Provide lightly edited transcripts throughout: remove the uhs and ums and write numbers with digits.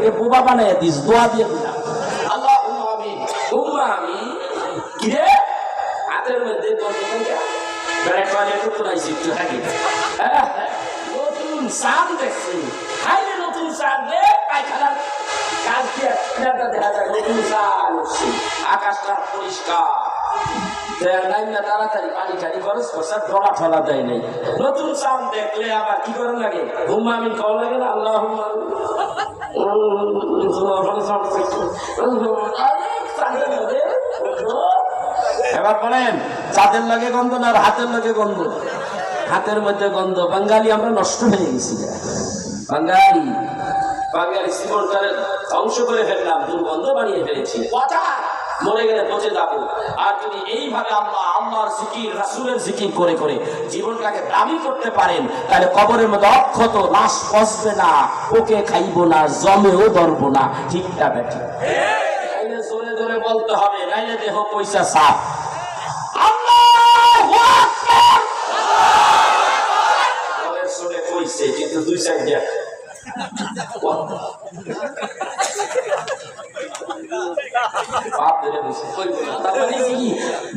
এটাকে বোবা বানায় দিস, দোয়া দিয়ে দিলাম আল্লাহুম্মা আমিন উম্মা আমি কিরে হাতের মধ্যে বেড়ে টয়লেট উঠলাইছি একটু আগে নতুন চাঁদ দেখছি হাইলে নতুন চাঁদ রে পায়খানার কাজ দিয়ে দেখা যায় নতুন চাঁদ উঠছে আকাশটা পরিষ্কার তাড়াতাড়ি পানি টানি খরচ করছে ডলা ঠলা দেয় নাই নতুন চাঁদ দেখলে আবার কি করেন লাগে হুম্মা আমিন কওয়া লাগে না আল্লাহুম্মা এবার বলেন চাঁদের লাগে গন্ধ না আর হাতের লাগে গন্ধ? হাতের মধ্যে গন্ধ। বাঙালি আমরা নষ্ট হয়ে গেছি, বাঙালি জীবনটারে ধ্বংস করে ফেললাম, দুর্গন্ধ বানিয়ে ফেলেছি। কথা মরে গেলে পচে যাবো। আর যদি এইভাবে আল্লাহর জিকির রাসূলের জিকির করে করে জীবনটাকে দাবি করতে পারেন তাহলে কবরের মধ্যে অক্ষত লাশ পচবে না, ওকে খাইবো না, জমেও ধরবো না। ঠিকটা বেঠিক? নাইলে জোরে জোরে বলতে হবে, নাইলে দেহ পয়সা সাফ। আল্লাহু আকবার। বলের শুনে কইছে কিন্তু দুই সাইড দিয়া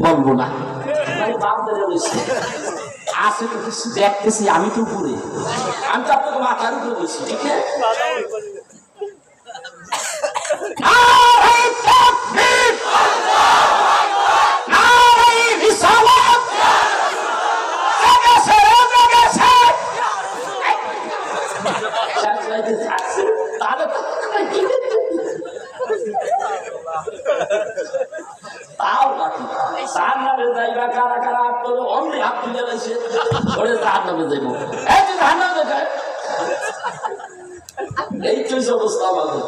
বলবো না, আছে তো কিছু দেখতেছি, আমি তো উপরে, আমি তো আপনাকে মাথার উপরে বলছি, ঠিক আছে? অবস্থা আমাদের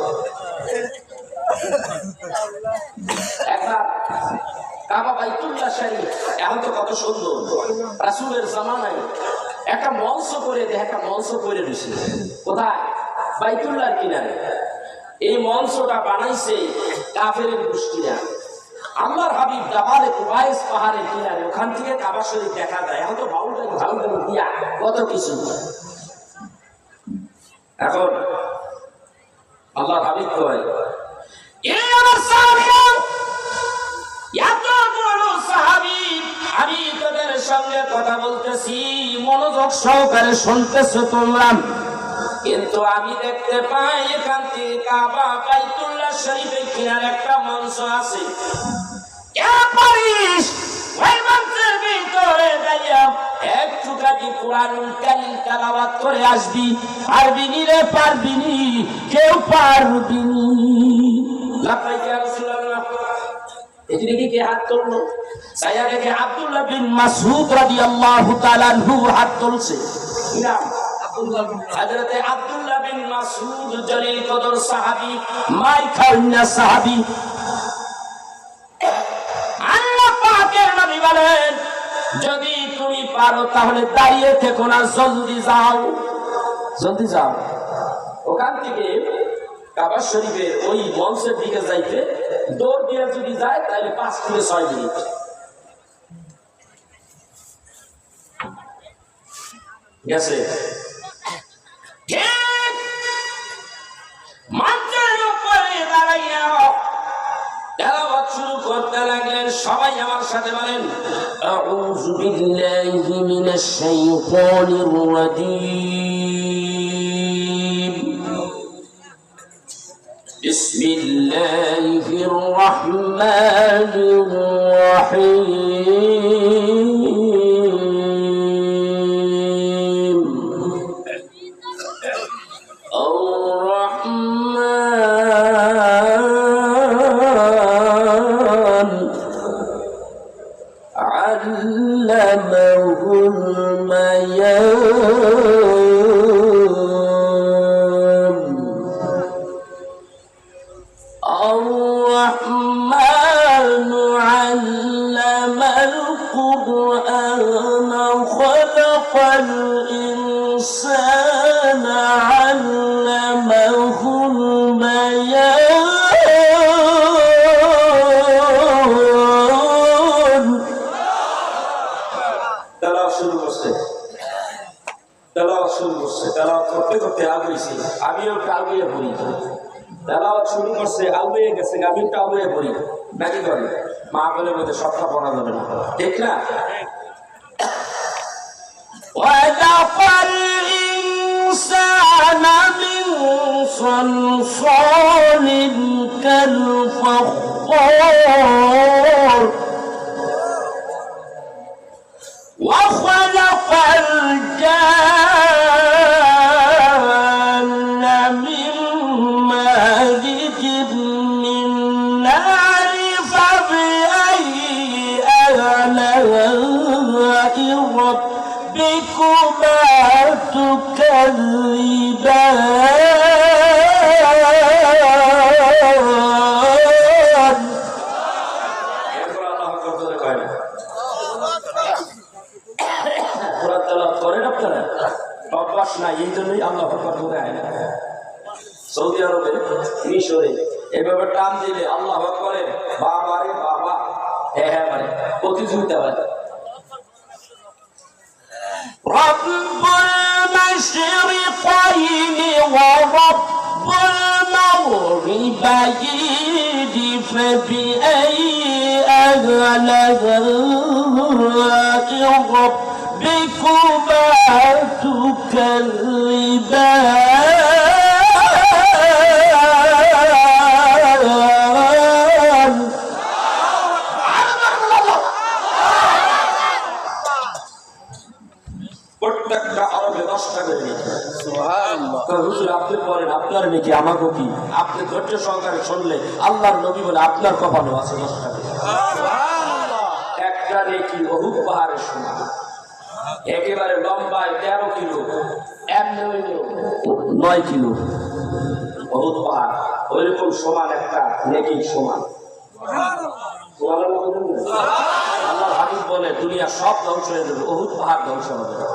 কাবা বাইতুল্লাহ শরীফ এখন তো কত সুন্দর, রাসূলের জামানায় একটা মঞ্চ করে দিয়েছে। কোথায়? বাইতুল্লাহর কিনারে। এই মঞ্চটা বানাইছে কাফেরের গোষ্ঠীরা। আল্লাহর হাবিব জাবালে কুবাইস পাহাড়ের কিনারে, ওখান থেকে কাবা শরীফ দেখা যায়। এখন তো বাউন্ডারি দিয়া কত কিছু। এখন আল্লাহর হাবিব কয়, আমি তোদের সঙ্গে কথা বলতেছি, মনোযোগ সহকারে শুনতেছো তোমরা, কিন্তু আমি দেখতে পাই এখান থেকে কাবা বাইতুল্লাহ শরীফের কিনারে একটা মঞ্চ আছে। একটু কাটি কোরআন কারীম তেলাওয়াত করে আসবি, পারবিনি রে পারবিনি, কেউ পারবিনি। লাব্বাইক ইয়া রাসূলুল্লাহ। এদিকে কে হাত তুললো? সাইয়া দেখে আব্দুল্লাহ বিন মাসউদ রাদিয়াল্লাহু তাআলা আনহু হাত তুলছে। নাম হযরতে আব্দুল্লাহ বিন মাসউদ জলিল কদর সাহাবী, মাই খাওয়া সাহাবী। আল্লাহ পাকের নবী বলেন, যদি তুমি পারো তাহলে দাঁড়িয়ে থেকো না, জলদি যাও। ওখান থেকে কাবা শরীফের ওই মঞ্চের দিকে যাইতে দৌড় দিয়ে যদি যায় তাহলে 5 থেকে 6 মিনিট। গেছে মঞ্চের উপরে দাঁড়াইয়া তেলাওয়াত শুরু করতে লাগলেন। সবাই আমার সাথে বলেন, আউযু বিল্লাহি মিনাশ শাইতানির রাজীম, বিসমিল্লাহির রাহমানির রাহিম, আল্লামাহুল বায়ান, আর-রাহমানু আল্লামাল কুরআনা, খালাকাল ইনসানা, আল্লামাহুল বায়ান। তেলাওয়াত শুরু করতে করতে আগুইছি, আমিও কাগিয়ে পড়ি। তেলাওয়াত শুরু করছে, আউয়ে গেছে, গাবিনটা আউয়ে পড়ি নাকি করে মাহফিলের মধ্যে সবটা পড়া যাবে না, ঠিক না? خلق الإنسان من صلصال كالفخار وخلق الجان من مارج من نار فبأي آلاء ربكما تكذبان অভ্যাস নাই, এই জন্যই আল্লাহ আকবার বলে আয় না। সৌদি আরবে, মিশরে এভাবে টান দিলে আল্লাহ আকবারে বাবা রে বাবা, হ্যাঁ হ্যাঁ মানে প্রতিযোগিতা হয়। رب المشرقين ورب المغربين فبأي آلاء ربكما تكذبان প্রত্যেকটা আরবে 10 টাকা করে সুবহানাল্লাহ। হুজুর আপনি বলেন আপনার নাকি আমাকে কি? আপনি ধৈর্য সহকারে শুনলে আল্লাহর নবী বলে আপনার কপালও আছে 10 টাকা। সুবহানাল্লাহ। একটা নাকি বহুত পাহাড়ের সমান, একেবারে লম্বায় 13 কিলো, এমনি হইলো 9 কিলো, বহুত পাহাড় ওইরকম সমান একটা নেকি সমান। আল্লাহর হাবিব বলে দুনিয়া সব ধ্বংস হয়ে যাবে, উহুদ পাহাড় ধ্বংস হবে না।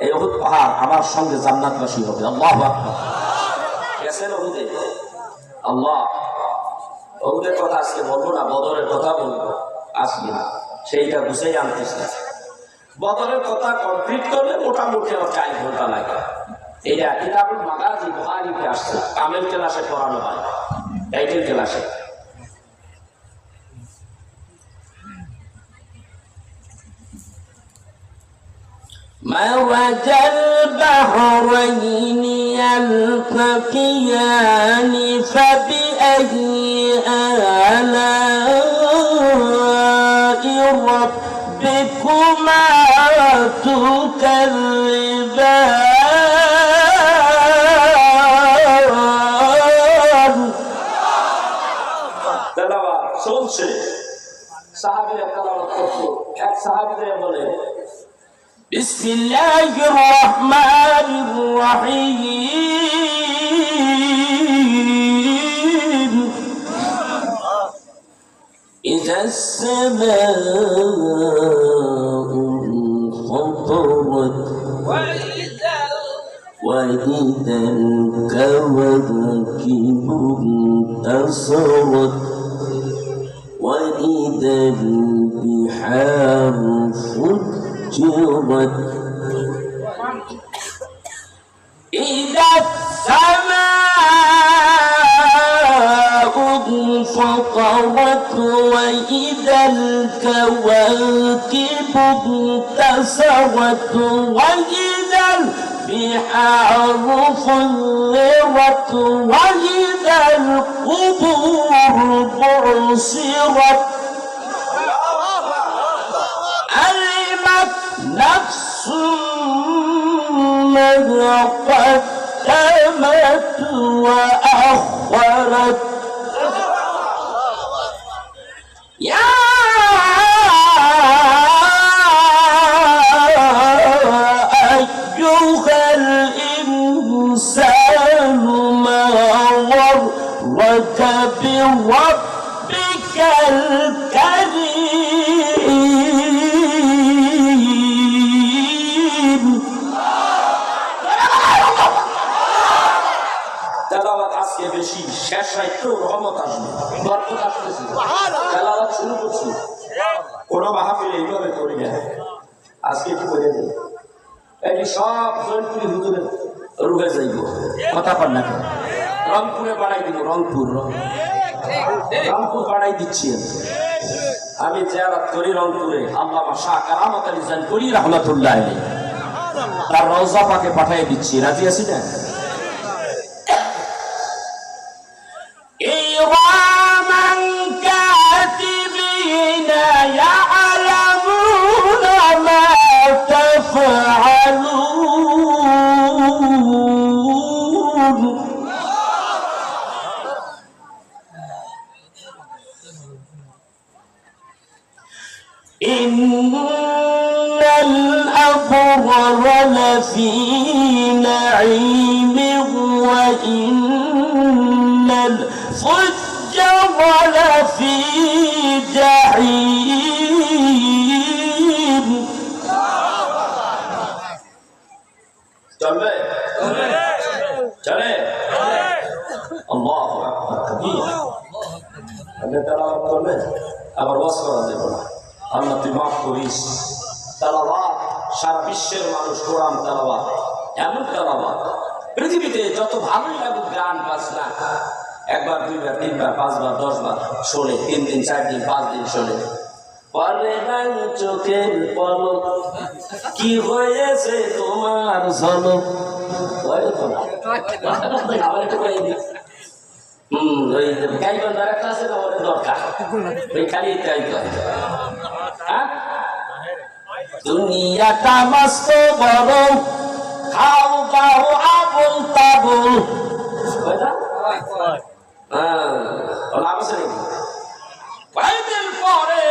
এই উহুদ পাহাড় আমার সঙ্গে জান্নাতবাসী হবে। আল্লাহু আকবার। গেছেন উহুদে? আল্লাহ, উহুদের কথা আজকে বলবো না, বদরের কথা বলবো আজকে, সেইটা বুঝেই আনতেছি। বদরের কথা কমপ্লিট করলে মোটামুটি আমার 4 ঘন্টা লাগে। এইটা কিতাবুল মাগাজি বুখারীতে আসছে, কামেল ক্লাসে পড়ানো হয়, টাইটেল ক্লাসে। مرج البحرين يلتقيان فبأي آلاء ربكما تكذبان তেলাওয়াত চলছে, সাহাবীরা তেলাওয়াত করছে। এক সাহাবী বলে بسم الله الرحمن الرحيم إذا السماء انفطرت وإذا الكواكب انتصرت وإذا البحار فجرت إذا السماء انفطرت وإذا الكواكب انتصرت وإذا البحار فجرت وإذا القبور بعثرت نفس ما قدمت وأخرت يا أيها الإنسان ما غرك بربك الكريم তেলাওয়াত আজকে বেশি, শেষ রাইতেও রহমত আসবে, বরকত আসতেছে। তেলাওয়াত শুরু করছি, কোনো মাহফিলে এইভাবে করি না, আজকে কি করে দেয় এই সব জয়পুরি হুজুরে রুহে যাইব, কথা কর না। রংপুরে বাড়াই দিব, রংপুর বাড়াই দিচ্ছি। আমি জিয়ারত করি রংপুরে আল্লামা শাহ কারামত আলী জানপুরি রাহমাতুল্লাহ আলাইহি, তার রওজা পাকে পাঠিয়ে দিচ্ছি। রাজি আছি না? ইরামান কাতিবিনা ইয়ালামুনা মা তাফআলুন। ইন্নাল আবরারা লাফি নাঈম ওয়া ইন্নাল ফুজ্জারা লাফি জাহিম। চলবে চলে। আল্লাহু আকবার কবীর। আপনি তেলাওয়াত করবেন, আবার ওয়াজ করা যাবে না। আল্লাহ তুই মাফ করিস। তেলাওয়াত সারা বিশ্বের মানুষ কোরআন তেলাওয়াত, এমন তেলাওয়াত পৃথিবীতে যত ভালোই লাগুক গান বাজনা, একবার দুইবার তিনবার পাঁচবার 10 বার শোনে, 3 দিন 4 দিন 5 দিন শোনে, পরে নাই চোখের পলক কি হয়েছে তোমার ঝলক। ওই গাইবান্ধার একটা আছে না, ওটা দরকার, ওই খালি তাই করে। দুনিয়াটা মস্ত বড়, খাও গাও আবুল তাবুল। কয়েকদিন পরে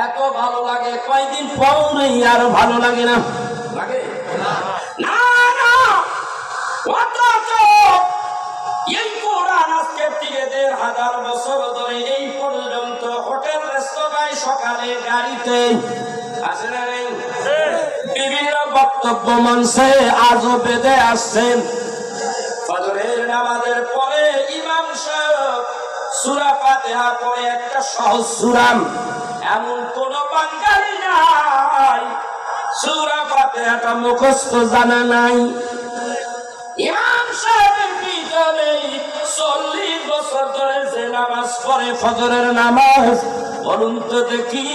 এত ভালো লাগে, কয়েকদিন পরে আর ভালো লাগে না। লাগে না না, অথচ এই কোরআন আজকের থেকে 1500 বছর ধরে এই পর্যন্ত হোটেল রেস্তোরাঁয় সকালে গাড়িতে আসে না নেই, বিভিন্ন বক্তব্য মঞ্চে আজও বেঁধে আসছেন। ফজরের নামাজের পরে ইমাম সাহেব সূরা ফাতিহা পড়ে একটা সহজ সূরা, এমন কোন বাঙালি নাই সূরা ফাতিহাটা মুখস্থ জানা নাই। ইমাম সাহেবের পিছনে 40 বছর ধরে যে নামাজ পড়ে ফজরের নামাজ, বলুন তো দেখি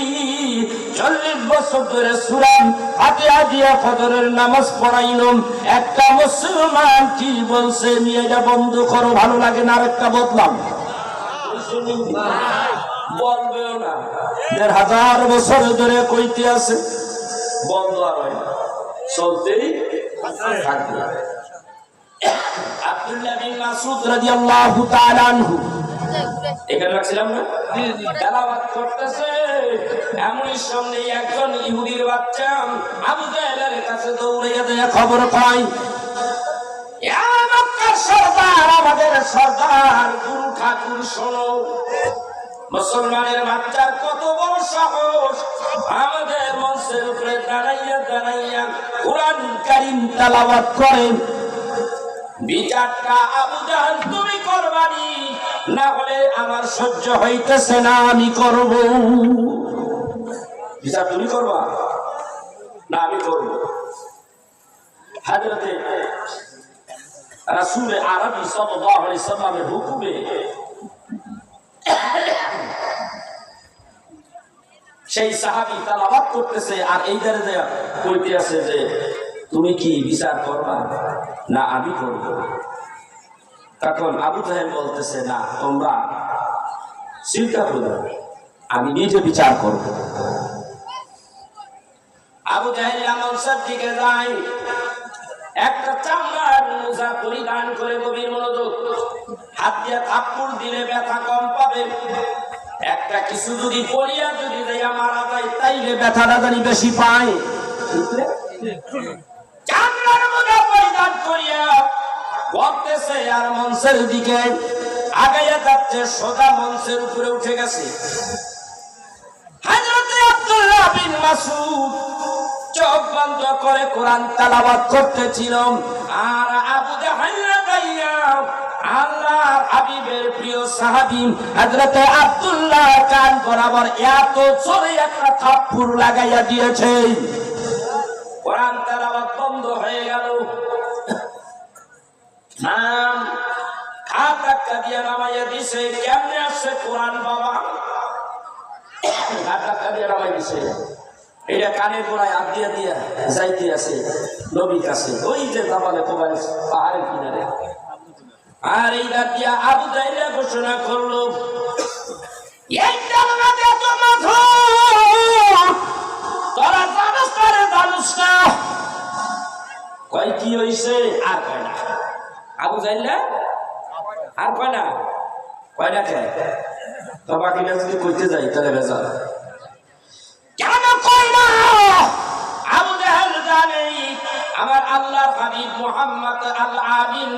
40 বছর ধরে সূরা ফাতিহা দিয়া ফজরের নামাজ পড়াইলাম, একটা মুসলমান কি বলছে এটা বন্ধ করো, ভালো লাগে না, আরেকটা বদলাম বলবেও না। 1500 বছর ধরে কইতে আছে, বন্ধ আর হয় না, চলতেই থাকবে। আব্দুল্লাহ বিন মাসউদ রাদিয়াল্লাহু তাআলা আনহু এখানে রাখছিলাম না, তেলাওয়াত করতেছে, এমনই সামনে একজন ইহুদির বাচ্চা আবু জাহেলের কাছে দৌড়াইয়া যায়, খবর পায় ইয়া মক্কার সরদার, আমাদের সরদার গুরু ঠাকুর শোনো, মুসলমানের বাচ্চার কত বড় সাহস, আমাদের মঞ্চের উপরে দাঁড়াইয়া দাঁড়াইয়া কোরআন কারীম তেলাওয়াত করে। বিচারটা আবু জাহেল তুমি করবানি, না হলে আমার সহ্য হইতেছে না, আমি করব। বিচার তুমি করবা না আমি করব। হযরতে রাসূল আরবি সাল্লাল্লাহু আলাইহি সাল্লামের হুকুমে সেই সাহাবী তেলাওয়াত করতেছে, আর এই দাঁড়িয়ে কইতে আছে যে তুমি কি বিচার করবা না আমি করব। তখন আবু জাহেল বলতেছে না, তোমরা চিন্তা করো, আমি নিজে বিচার করব। আবু জাহেল মঞ্চের দিকে যায়, একটা চামড়ার মোজা পরিধান করে, গভীর মনোযোগ, হাত দিয়ে থাপ্পড় দিলে ব্যথা কম পাবে, একটা কিছু যদি পড়িয়া যদি দেয়া মারা যায় তাইলে ব্যথাটা জানি বেশি পায়। চামড়ার মোজা পরিধান করিয়া করতেছে আর মঞ্চের দিকে আগাইয়া যাচ্ছে, সোজা মঞ্চের উপরে উঠে গেছে। হযরতে আব্দুল্লাহ বিন মাসউদ চোখ বন্ধ করে কোরআন তেলাওয়াত করতেছিল, আর আবু জাহেল গাইয়া আল্লাহর হাবিবের প্রিয় সাহাবী হযরতে আব্দুল্লাহ কান বরাবর এত জোরে একটা থাপ্পড় লাগাইয়া দিয়েছে, কোরআন তেলাওয়াত বন্ধ হয়ে গেল। নাম হাত ধাক্কা দিয়ে নামাইয়া দিছে। কেমনে আসছে কোরআন বাবা? হাত ধাক্কা দিয়ে নামাই দিছে। এটা কানের গোড়ায় হাত দিয়া দিয়া যাইতে আছে নবীর কাছে, ওই যে দাবালে কোবালে পাহাড়ের কিনারে। আর এই হাত দিয়া আবু জাহেল ঘোষণা করলো, এই কালেমাতে এত মধুর, তোরা জানোস না জানোস না? কয় কি হইছে? আর কয় না। আবু জাহেল আর কয় না, কয় না কে? তো বাকিটা যদি কইতে যাই তাহলে বেজার। কেন কয় না? আবু জাহেল জানে আমার আল্লাহর হাবিব মুহাম্মদ আল আমিন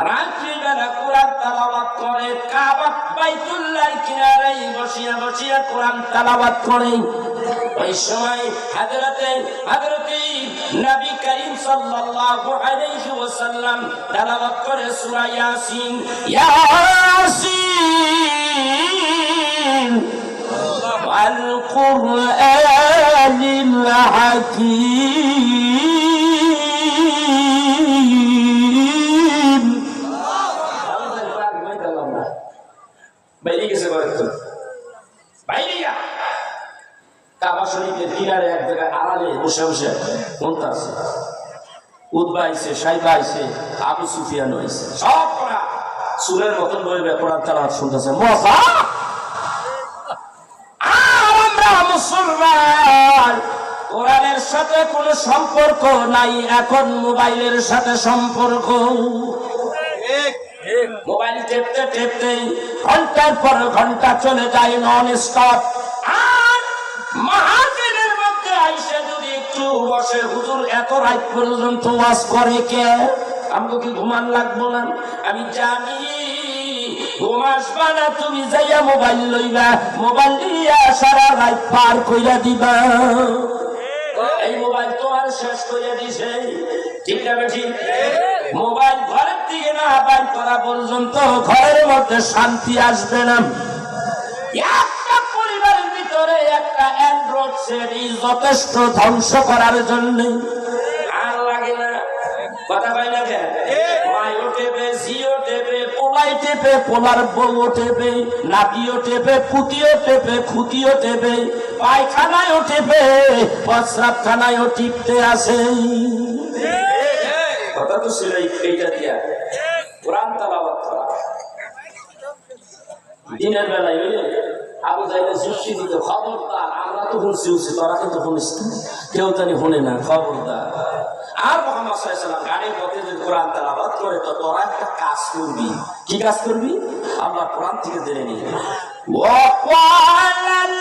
রাত্রিবেলা কোরআন তেলাওয়াত করে, কাবা বাইতুল্লাহর কিনারে বসিয়া বসিয়া কোরআন তেলাওয়াত করে। ওই সময় হযরতে নবী করিম সাল্লাল্লাহু আলাইহি ওয়াসাল্লাম তেলাওয়াত করে সূরা ইয়াসিন। ইয়াসিন ওয়াল কুরআনিল হাকীম। বাইরে গেছে বাইরে কাবা শরীফের কিনারে এক জায়গায় আড়ালে বসে বসে শুনতাছে। উতবা আইছে, সাইবা আইছে, আবু সুফিয়ান আইছে, সব করা সুরের মতন বইবে কোরআন তেলাওয়াত শুনতেছে। মজা। আর আমরা মুসলমান, কোরআনের সাথে কোনো সম্পর্ক নাই, এখন মোবাইলের সাথে সম্পর্ক। মোবাইল টেপতে টেপতে ঘন্টার পর ঘন্টা চলে যায় নন স্টপ। মাহফিলের মধ্যে আইসা যদি একটু বসে, হুজুর এত রাত পর্যন্ত ওয়াজ করে কে? আমাকে কি ঘুমান লাগবো না? আমি জানি ঘুম আসবা না, তুমি যাইয়া মোবাইল লইবা, মোবাইল দিয়া সারা রাত পার কইরা দিবা। এই মোবাইল তোমার শেষ কইরা দিছে, ঠিক না বেঠিক? মোবাইল ঘরের দিকে না বাইর করা পর্যন্ত ঘরের মধ্যে শান্তি আসবে না। একটা পরিবারের ভিতরে একটা অ্যান্ড্রয়েড সেট যথেষ্ট ধ্বংস করার জন্য। আর লাগে না কথা পাই না কেন? মাইও টেপে, জিও টেপে, পোলাই টেপে, পোলার বউও টেপে, নাতিও টেপে, পুতিও টেপে, খুতিও টেপে, পায়খানায়ও টেপে, প্রস্রাবখানায়ও টিপতে আসে। কথা তো ছিল এইটা দিয়া কোরআন তেলাওয়াত করা। দিনের বেলায় আবু জাহেল যুক্তি দিত, খবরদার, আমরা তো শুনছি, তোরা কিন্তু শুনিস না, কেউ জানি শুনে না, খবরদার। আর মুহাম্মদ সাল্লাল্লাহু আলাইহি ওয়াসাল্লাম গাড়ির পথে যদি কোরআন তেলাওয়াত করে, তো তোরা একটা কাজ করবি। কি কাজ করবি? আল্লাহ কোরআন থেকে জেনে নিবি।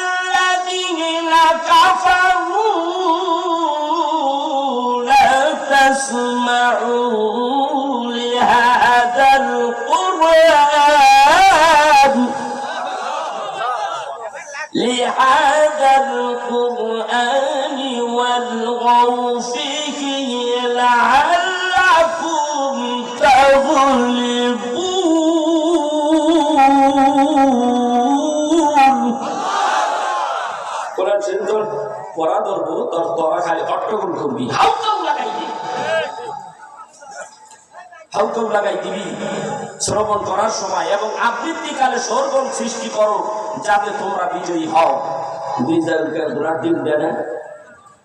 ওয়াকালাল্লাযীনা কাফারু লা তাসমাউ লিহাযাল কুরআন لهذا القرآن والغوا فيه لعلكم تغلبون। কোরআন শরীফ পড়া ধরবো, তোরা খালি অট্টগোল করবি, হাউকাউ লাগাই দিবি শ্রবণ করার সময়, এবং আবৃত্তিকালে সরগম সৃষ্টি করো যাতে তোমরা বিজয়ী হও।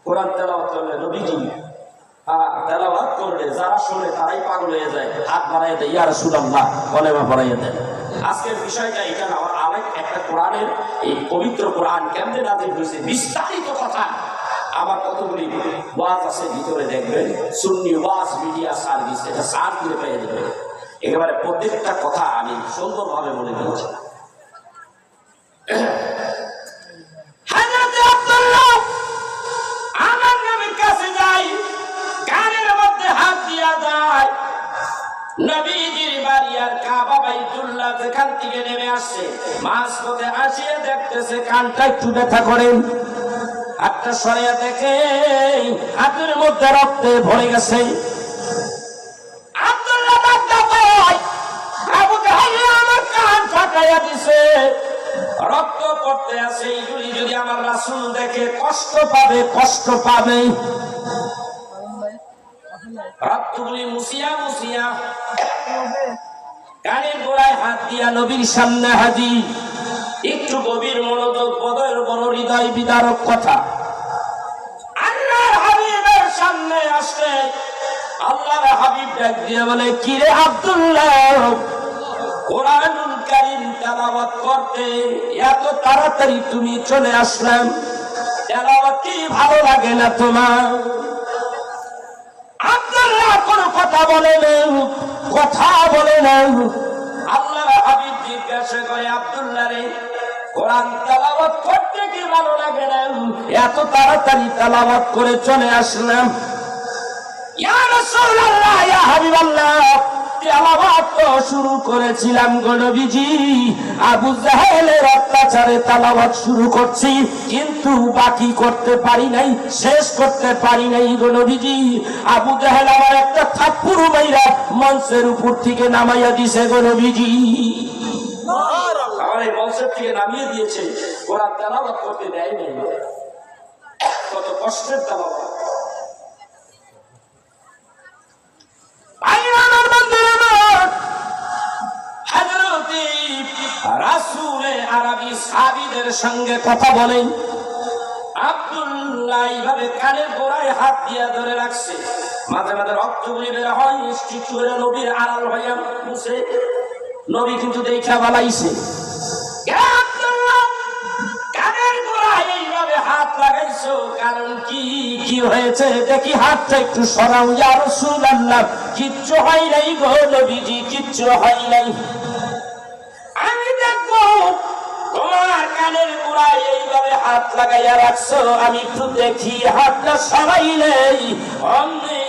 কোরআন তেলাওয়াত করলে নবীজি তেলাওয়াত করলে যারা শুনে তারাই পাগল হয়ে যায়, হাত বাড়াইয়া দেয়, ইয়া রাসূলুল্লাহ কলেমা পড়াইয়া দেয়। আজকের বিষয়টা এটা না, আমার আরেক একটা কোরআনের, এই পবিত্র কোরআন কেমনে নাযিল হয়েছে বিস্তারিত কথা আমার কতগুলি ওয়াজ আছে ভিতরে, দেখবেন সুন্নি ওয়াজ মিডিয়া সার্ভিস, এটা সার্চ করে পেয়ে দেবে। একেবারে প্রত্যেকটা কথা আমি সুন্দরভাবে বলে দিচ্ছি। হযরত আব্দুল্লাহ আমার নবীর কাছে যায়, কানের মধ্যে হাত দিয়া যায়, নবীজির বাড়ি আর কাবা বাইতুল্লাহ যেখান থেকে নেমে আসছে, মাঝপথে আসিয়া দেখতেছে কানটা একটু ব্যথা করে। একটা সরিয়া দেখে হাতের মধ্যে রক্তে ভরে গেছে। আব্দুল্লাহ ডাকতে কয়, আবু জাহেল আমার কান ফাটাইয়া দিছে, রক্ত পড়তে আছে, এইগুলি যদি আমার রাসূল দেখে কষ্ট পাবে, কষ্ট পাবে। রক্তগুলি মুছিয়া মুছিয়া কানের গোড়ায় হাত দিয়া নবীর সামনে হাজির। একটু গভীর মনোযোগ, বড় বড় হৃদয় বিদারক কথা। আল্লাহর হাবিবের সামনে আসলে আল্লাহর হাবিব ডাক দিয়ে বলে, কিরে আব্দুল্লাহ, কোরআনুল কারীম তেলাওয়াত করতে এত তাড়াতাড়ি তুমি চলে আসলাম, তেলাওয়াত কি ভালো লাগে না তোমার? আব্দুল্লাহ কোনো কথা বলে না, কথা বলে না। আল্লাহর হাবিব জিজ্ঞাসা করে, আব্দুল্লাহ রে, কোরআন তেলাওয়াত করতে কি ভালো লাগে না? এত তাড়াতাড়ি তেলাওয়াত করে চলে আসলাম। ইয়া রাসূলুল্লাহ, ইয়া হাবিবাল্লাহ, তেলাওয়াত তো শুরু করেছিলাম গো নবীজি, আবু জাহেলের অত্যাচারে তেলাওয়াত শুরু করছি, কিন্তু বাকি করতে পারি নাই, শেষ করতে পারি নাই গো নবীজি। আবু জাহেল আমার একটা থাপ্পড় মাইরা মঞ্চের উপর থেকে নামাইয়া দিছে গো নবীজি। আমার এই মঞ্চের থেকে নামিয়ে দিয়েছে, ওরা তেলাওয়াত করতে দেয় নাই। কত কষ্টের তেলাওয়াত। রাসূলে আরবি সাহাবীদের সঙ্গে কথা বলেন। আব্দুল্লাহ এইভাবে কানের গোড়ায় হাত দিয়া ধরে রাখছে, মাঝে মাঝে রক্তগুলি বের হয়, একটু করে নবীর আড়াল হইয়া মুছে। নবী কিন্তু দেখা বালাইছে, কানের গোড়ায় এইভাবে হাত লাগাইছো, কারণ কি? কি হয়েছে দেখি, হাতটা একটু সরাও ইয়া রাসূলুল্লাহ। কিচ্ছু হয় নাই গো নবীজি, কিচ্ছু হয় নাই। আমি দেখবো তোমার কানের গোড়ায় এইভাবে হাত লাগাইয়া রাখছো, আমি একটু দেখি হাতটা সরাইলেই অমনি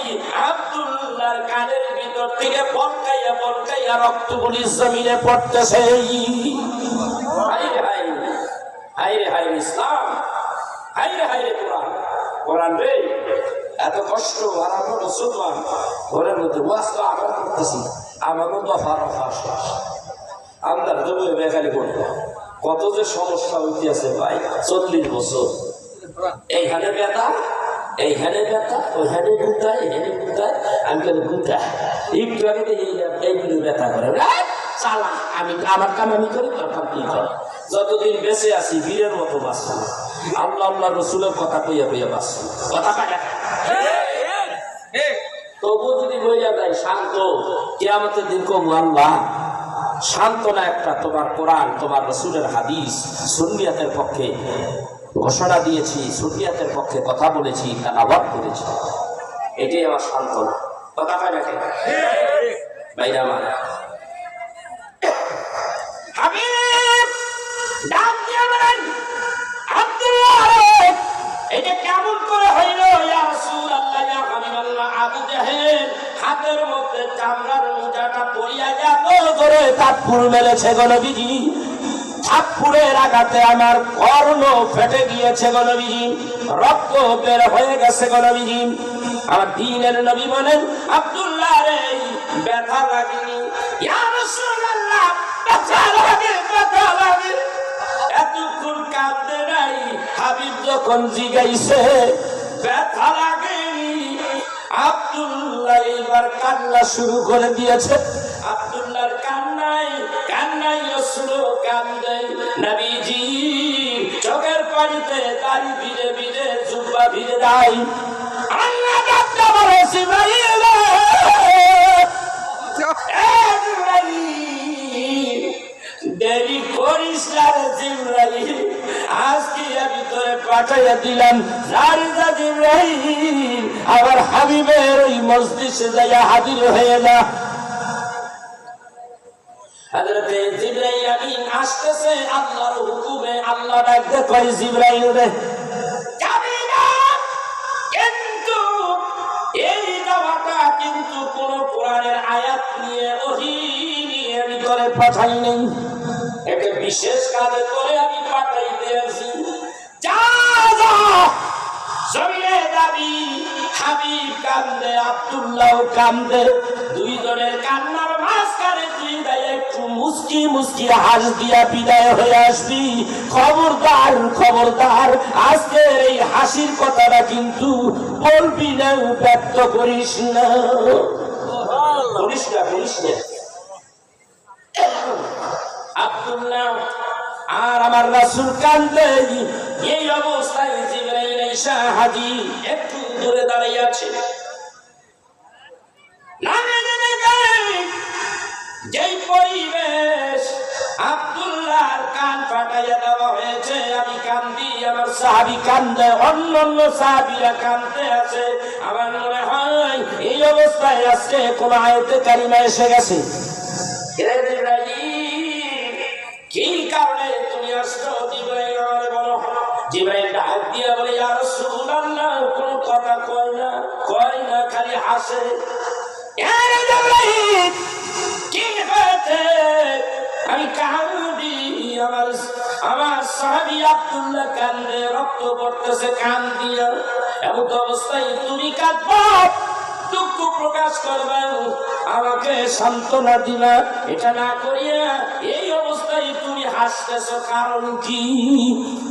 আব্দুল্লাহর কানের ভিতর থেকে বলকাইয়া বলকাইয়া রক্তগুলি জমিনে পড়তেছে। হায়রে হায়রে, হায়রে হায়রে ইসলাম, হায়রে হায়রে কোরআন। কোরআন রে, এত কষ্ট। আর আমরা মুসলমান ঘরের মধ্যে ওয়াজ তো আমরা করতেছি, আমাকে দফা রফা শ্বাস আমরা দেবো বেকারি করবো। কত যে সমস্যা হইতে আছে ভাই, 40 বছর এইখানে ব্যথা, এইখানে ব্যথা, ওইখানে গুটায়, এখানে গুটায়। আমি কেন গুটা একটু আগে এইগুলো ব্যথা করে চালা, আমি আমার কাম আমি করি, তোর কাম কি কর। যতদিন বেঁচে আছি বীরের মতো বাঁচব, আল্লাহ আল্লাহ রসুলের কথা কইয়া কইয়া বাঁচব। কথা কাটা তবু যদি বইয়া যায় শান্ত, কিয়ামতের দিন কবু আল্লাহ সান্ত্বনা একটা, তোমার কোরআন, তোমার রসুলের হাদিস, সুন্নিয়াতের পক্ষে ঘোষণা দিয়েছি, সুন্নিয়াতের পক্ষে কথা বলেছি, তেলাওয়াত করেছি, এটাই আমার সান্ত্বনা। কথা কয় না কেন ভাইরা আমার? হাবিব ডাক দিয়ে বলেন, আব্দুল্লাহ এটা কেমন করে হইল? ইয়া রাসূলুল্লাহ, ইয়া হাবিবাল্লাহ, আবু জাহেল হাতের মধ্যে চামড়ার মোজাটা পরিয়া এত জোরে থাপ্পড় মেরেছে গো নবীজি, থাপ্পড়ের আঘাতে আমার কর্ণ ফেটে গিয়েছে গো নবীজি, রক্ত বের হয়ে গেছে গো নবীজি। আমার দ্বীনের নবী বলেন, আব্দুল্লাহ রে, ব্যথা লাগেনি? ইয়া রাসূলুল্লাহ, ব্যথা লাগে, ব্যথা লাগে। এতক্ষণ কাঁদতে নাই, হাবিব যখন জিগাইছে ব্যথা লাগেনি, আব্দুল্লাহ এবার কান্না শুরু করে দিয়েছে। আব্দুল্লাহর কান্নায় কান্নায় অশ্রু কান্দে নবীজি, চোখের পানিতে দাড়ি ভিজে ভিজে, জুব্বা ভিজে যায়। আল্লাহ ডাকতে বলে, জিবরাইল, দেরি করিস না রে জিবরাইল, আজকে আমি তোরে পাঠাইয়া দিলাম। জিবরাইল, আমার হাবিবের ওই মজলিসে যাইয়া হাজির হয়ে যা। হযরতে জিবরাইল আমিন আসতেছে আল্লাহর হুকুমে। আল্লাহ ডাকতে কয়, জিবরাইল রে যাবি না, কিন্তু এই যাওয়াটা কিন্তু কোন কোরআনের আয়াত নিয়ে, ওহী নিয়ে আমি তোরে পাঠাই নাই, একটা বিশেষ কাজে করে আমি পাঠাইতে আছি। যা যা, জমিনে যাবি। হাবিব কান্দে, আব্দুল্লাহ কান্দে, দুইজনের কান্নার মাঝখানে তুই একটু মুস্কি মুস্কি মুস্কি হাস দিয়া বিদায় হয়ে আসবি। খবরদার খবরদার, আজকের এই হাসির কথাটা কিন্তু বলবি না, ব্যক্ত করিস না, বলিস না, বলিস না। আব্দুল্লাহ আর আমার রাসূল কান্দে। এই অবস্থায় জিবরাইল এসে হাজির, একটু দূরে দাঁড়িয়ে আছে। যেই পরিবেশ, আব্দুল্লাহর কান ফাটাইয়া দেওয়া হয়েছে। আমি কান্দি, আমার সাহাবী কান্দে, অন্যান্য সাহাবীরা কান্দতে আছে। আমার মনে হয় এই অবস্থায় আজকে কোন আয়াতে কারিমা এসে গেছে। কি কারণে তুমি আসছো? জিবরাইল আমারে বলো। জিবরাইল ডাক দিয়া বলে, ইয়া রাসূলুল্লাহ, কোন কথা কয় না, কয় না, খালি হাসে। কি হয়েছে? আমি কান্দি, আমার সাহাবী আব্দুল্লাহ কান্দে, রক্ত পড়তেছে কান দিয়া। এমন অবস্থায় তুমি কাঁদবা, দুঃখ প্রকাশ করবা, আমাকে সান্ত্বনা দিলা, এটা না করিয়া এই অবস্থায় তুমি হাসতেছ, কারণ কি?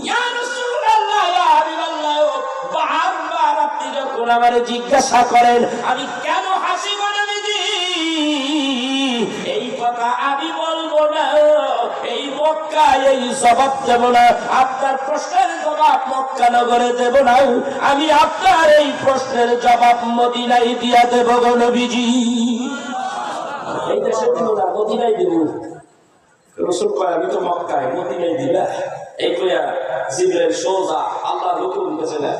ইয়া রাসূলুল্লাহ, ইয়া হাবিবাল্লাহ, বারবার আপনি যখন আমারে জিজ্ঞাসা করেন আমি কেন হাসি বলে দিদি, এই কথা আমি বলবো না, এই মক্কায় এই জবাব দেব না, আপনার প্রশ্নের জবাব মক্কা নগরে দেব না, আমি আপনার এই প্রশ্নের জবাব মদিনায় দিয়া দেব গো নবীজি। এই দেশে দিব না, মদিনায় দিব। রাসূল কয় আমি তো মক্কায়, মদিনায় দিবা। এই কইয়া জিবরাইল সোজা আল্লাহর হুকুম দিতেছে না।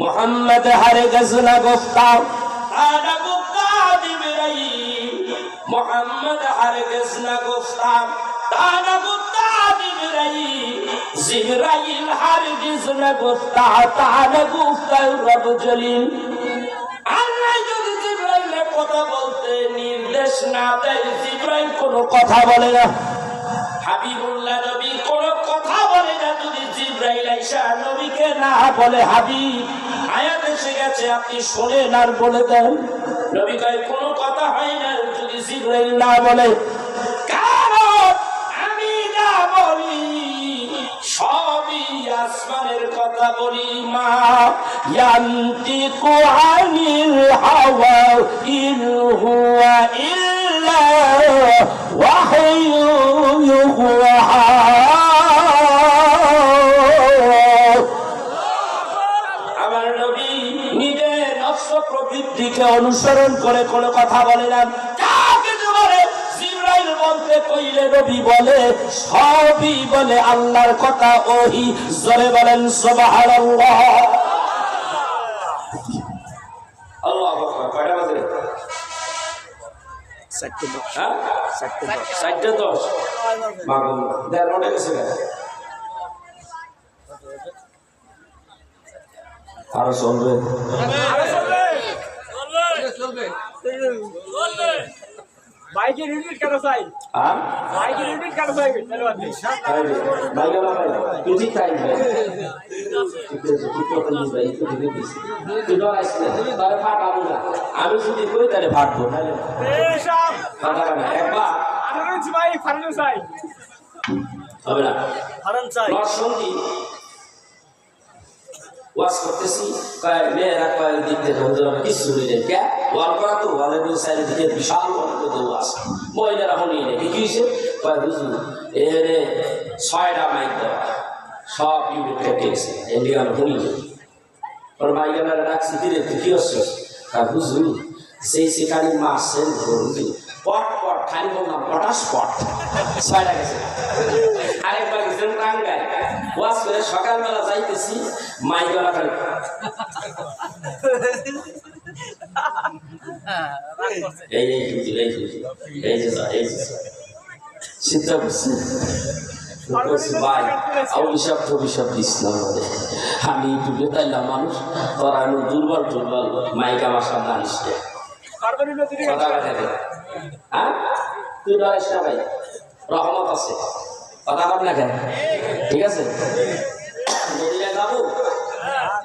মুহাম্মদ হারে গজনা গুফতা, আনা গুফতা জিবরাইল। মুহাম্মদ হারে গজনা গুফতা, আনা গুফতা জিবরাইল। জিবরাইল হারে গজনা গুফতা, আনা গুফতা রব জলিল। আল্লাহ যদি জিবরাইলের কথা বলতে নির্দেশ না দেয়, জিবরাইল কোনো কথা বলে না। হাবিবুল্লাহ নবী কোনো কথা বলে না যদি জিবরাইল আইসা নবীকে না বলে, হাবিব আয়াত এসে গেছে, আপনি শোনেন আর বলে দেন। নবী কয় কোনো কথা হয় না যদি জিবরাইল না বলে, কারণ আমি না বলি সবই আসমানের কথা বলি। মা ইয়ান্তিকু আনিল হাওয়া ইন হুয়া ইল্লা ওয়াহয়ু ইউহা। আমার নবী নিজের নফস প্রবৃত্তিকে অনুসরণ করে কোনো কথা বলে না। কাকে বলে? জিবরাইল বলতে কইলে নবী বলে সবই বলে আল্লাহর কথা, ওহি। জোরে বলেন সুবহানাল্লাহ। আল্লাহু আকবার। কয়টা বাজে? 4:10। মাগো দেড় ঘন্টা গেছে। আরো চলবে, বাইকে রিপিট কেন চাই? আর বাইকে রিপিট কেন চাই? বাইকে না ভাই তুই চাই ভাই তুই তো আসলে তারে ফাটাবো না, আমি যদি কই তারে ফাটবো না। একবার 18 ইঞ্চি বাইক ফাটানো চাই, হবে না ফাটানো চাই। সঙ্গী ওয়াজ করতেছি, কয় মেয়েরা কয় দিতে কিছু নেই, কে ওয়াল করা তো ওয়ালের চারিদিকে বিশাল ওয়াজ। মহিলারা হনি নাকি কি হয়েছে? কয় বুঝুন এখানে 6টা মাইক দেওয়া, সব ইউনিট কেটে গেছে, এমনি আমি হনি। ওর মাইকেরা রাখছি দিলে তুই কি হচ্ছে? কয় বুঝুন সেই সেখানে মারছেন পট পট, খালি বললাম পটাশ পট, 6টা গেছে। আরেকবার গেছেন টাঙ্গায় ওয়াজ করে, সকালবেলা যাইতেছি মাইকওয়ালা খালি চিন্তা করছে ভাই অভিশাপ অভিশাপ দিচ্ছিলাম বলে আমি ইউটিউবে তাইলাম মানুষ তোরা আমি দুর্বল দুর্বল মাইক আমার সামনে আনিস। হ্যাঁ তুই ডরিস না ভাই, রহমত আছে, কথা বল না কেন? ঠিক আছে মদিনায় যাবো,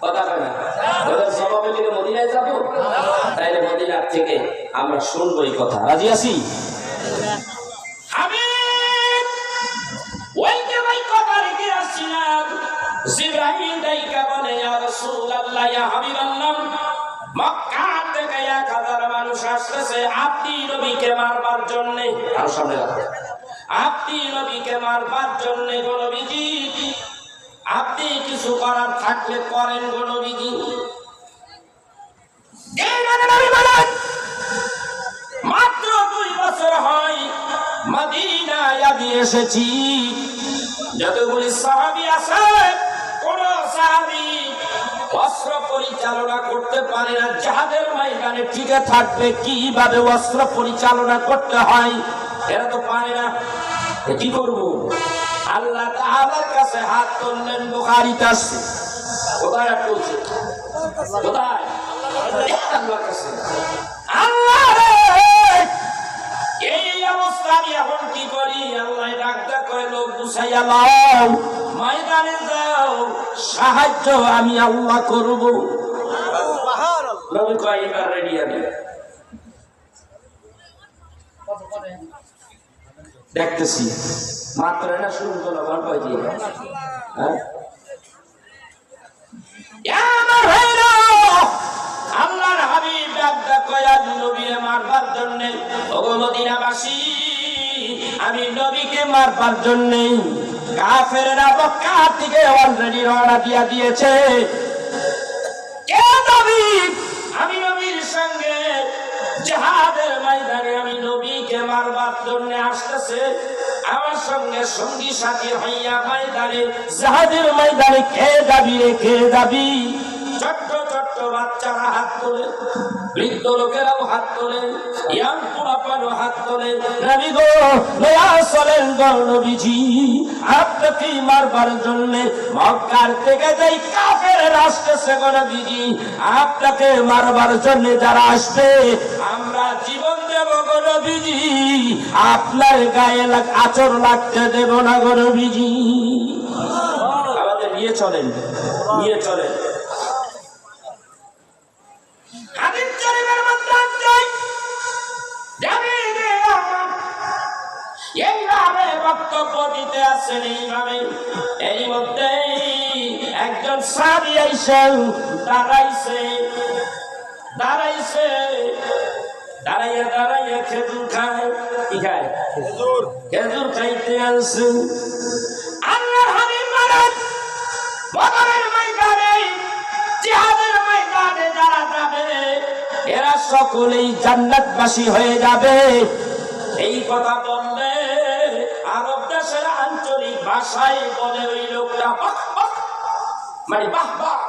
কথা কয় না ওদের সবাই মিলে মদিনায় যাবো, তাইলে মদিনার থেকে আমরা শুনবো এই কথা। রাজি আছি? জিবরাইল ডাইকা বলে ইয়া রাসূলুল্লাহ ইয়া হাবিবাল্লাহ মক্কা থেকে 1000 মানুষ আসছে আপনি নবীকে মারবার জন্য আর সামনে রাখেন আপনি নবীকে মারবার জন্য গো নবীজি আপনি কিছু করার থাকলে করেন গো নবীজি মাত্র 2 বছর হয় মদিনায় আমি এসেছি যতগুলি সাহাবী আছে কোন সাহাবী অস্ত্র পরিচালনা করতে পারে না জিহাদের ময়দানে টিকে থাকবে কিভাবে অস্ত্র পরিচালনা করতে হয় এরা তো পারে না কি করব আল্লাহ তাআলার কাছে হাত তুললেন বুখারীতে আছে কোথায় হাত তুলছে কোথায় আল্লাহর কাছে আল্লাহ রে এই অবস্থা এখন কি করি আল্লাহ ডাকটা করে লোক গুছাইয়া লাও ময়দানে যাও সাহায্য আমি আল্লাহ করব নবী কয় এবার রেডি আমি দেখতেছি মাত্র না শুরু করলাম আর কয় দিয়ে হ্যাঁ আমার ভাইরা আল্লাহর হাবিব ডাকটা কয়া নবীকে মারবার জন্য ওগো মদিনাবাসী আমি নবীকে মারবার জন্য কাফেররা মক্কা থেকে অলরেডি রওনা দিয়েছে কে নবী আমি নবীর সঙ্গে জিহাদের ময়দানে আমি নবীকে মারবার জন্য আসতেছে আমার সঙ্গে সঙ্গী সাথী হইয়া ময়দানে জিহাদের ময়দানে কে যাবি রে কে যাবি ছোট্ট ছোট্ট বাচ্চারা হাত তোলে বৃদ্ধ লোকেরাও হাত তোলে ইয়াং পোলাপানও হাত তোলে নবী গো দয়া চলেন গো নবীজি আপনাকে মারবার জন্য মক্কার থেকে যেই কাফের আসতেছে গো নবীজি আপনাকে মারবার জন্য যারা আসবে আমরা জীবন দেব গো নবীজি আপনার গায়ে আচর লাগতে দেব না গো নবীজি আমাদের নিয়ে চলেন নিয়ে চলেন হাদিস শরীফের মধ্যে আছে জামিনে আমার এইভাবে বক্তব্য দিতে আসেন এইভাবে এর মধ্যে একজন সাহাবী আইসেন দাঁড়াইছে দাঁড়াইয়া খেজুর খায় কি খায় খেজুর খাইতে আসে আল্লাহর হাবিব বলেন বদরের ময়দানে জিহাদের ময়দানে যারা যাবে এরা সকলেই জান্নাতবাসী হয়ে যাবে এই কথা বললে আরব দেশের আঞ্চলিক ভাষায় বলে ওই লোকটা বাহ বাহ মানে বাহ বাহ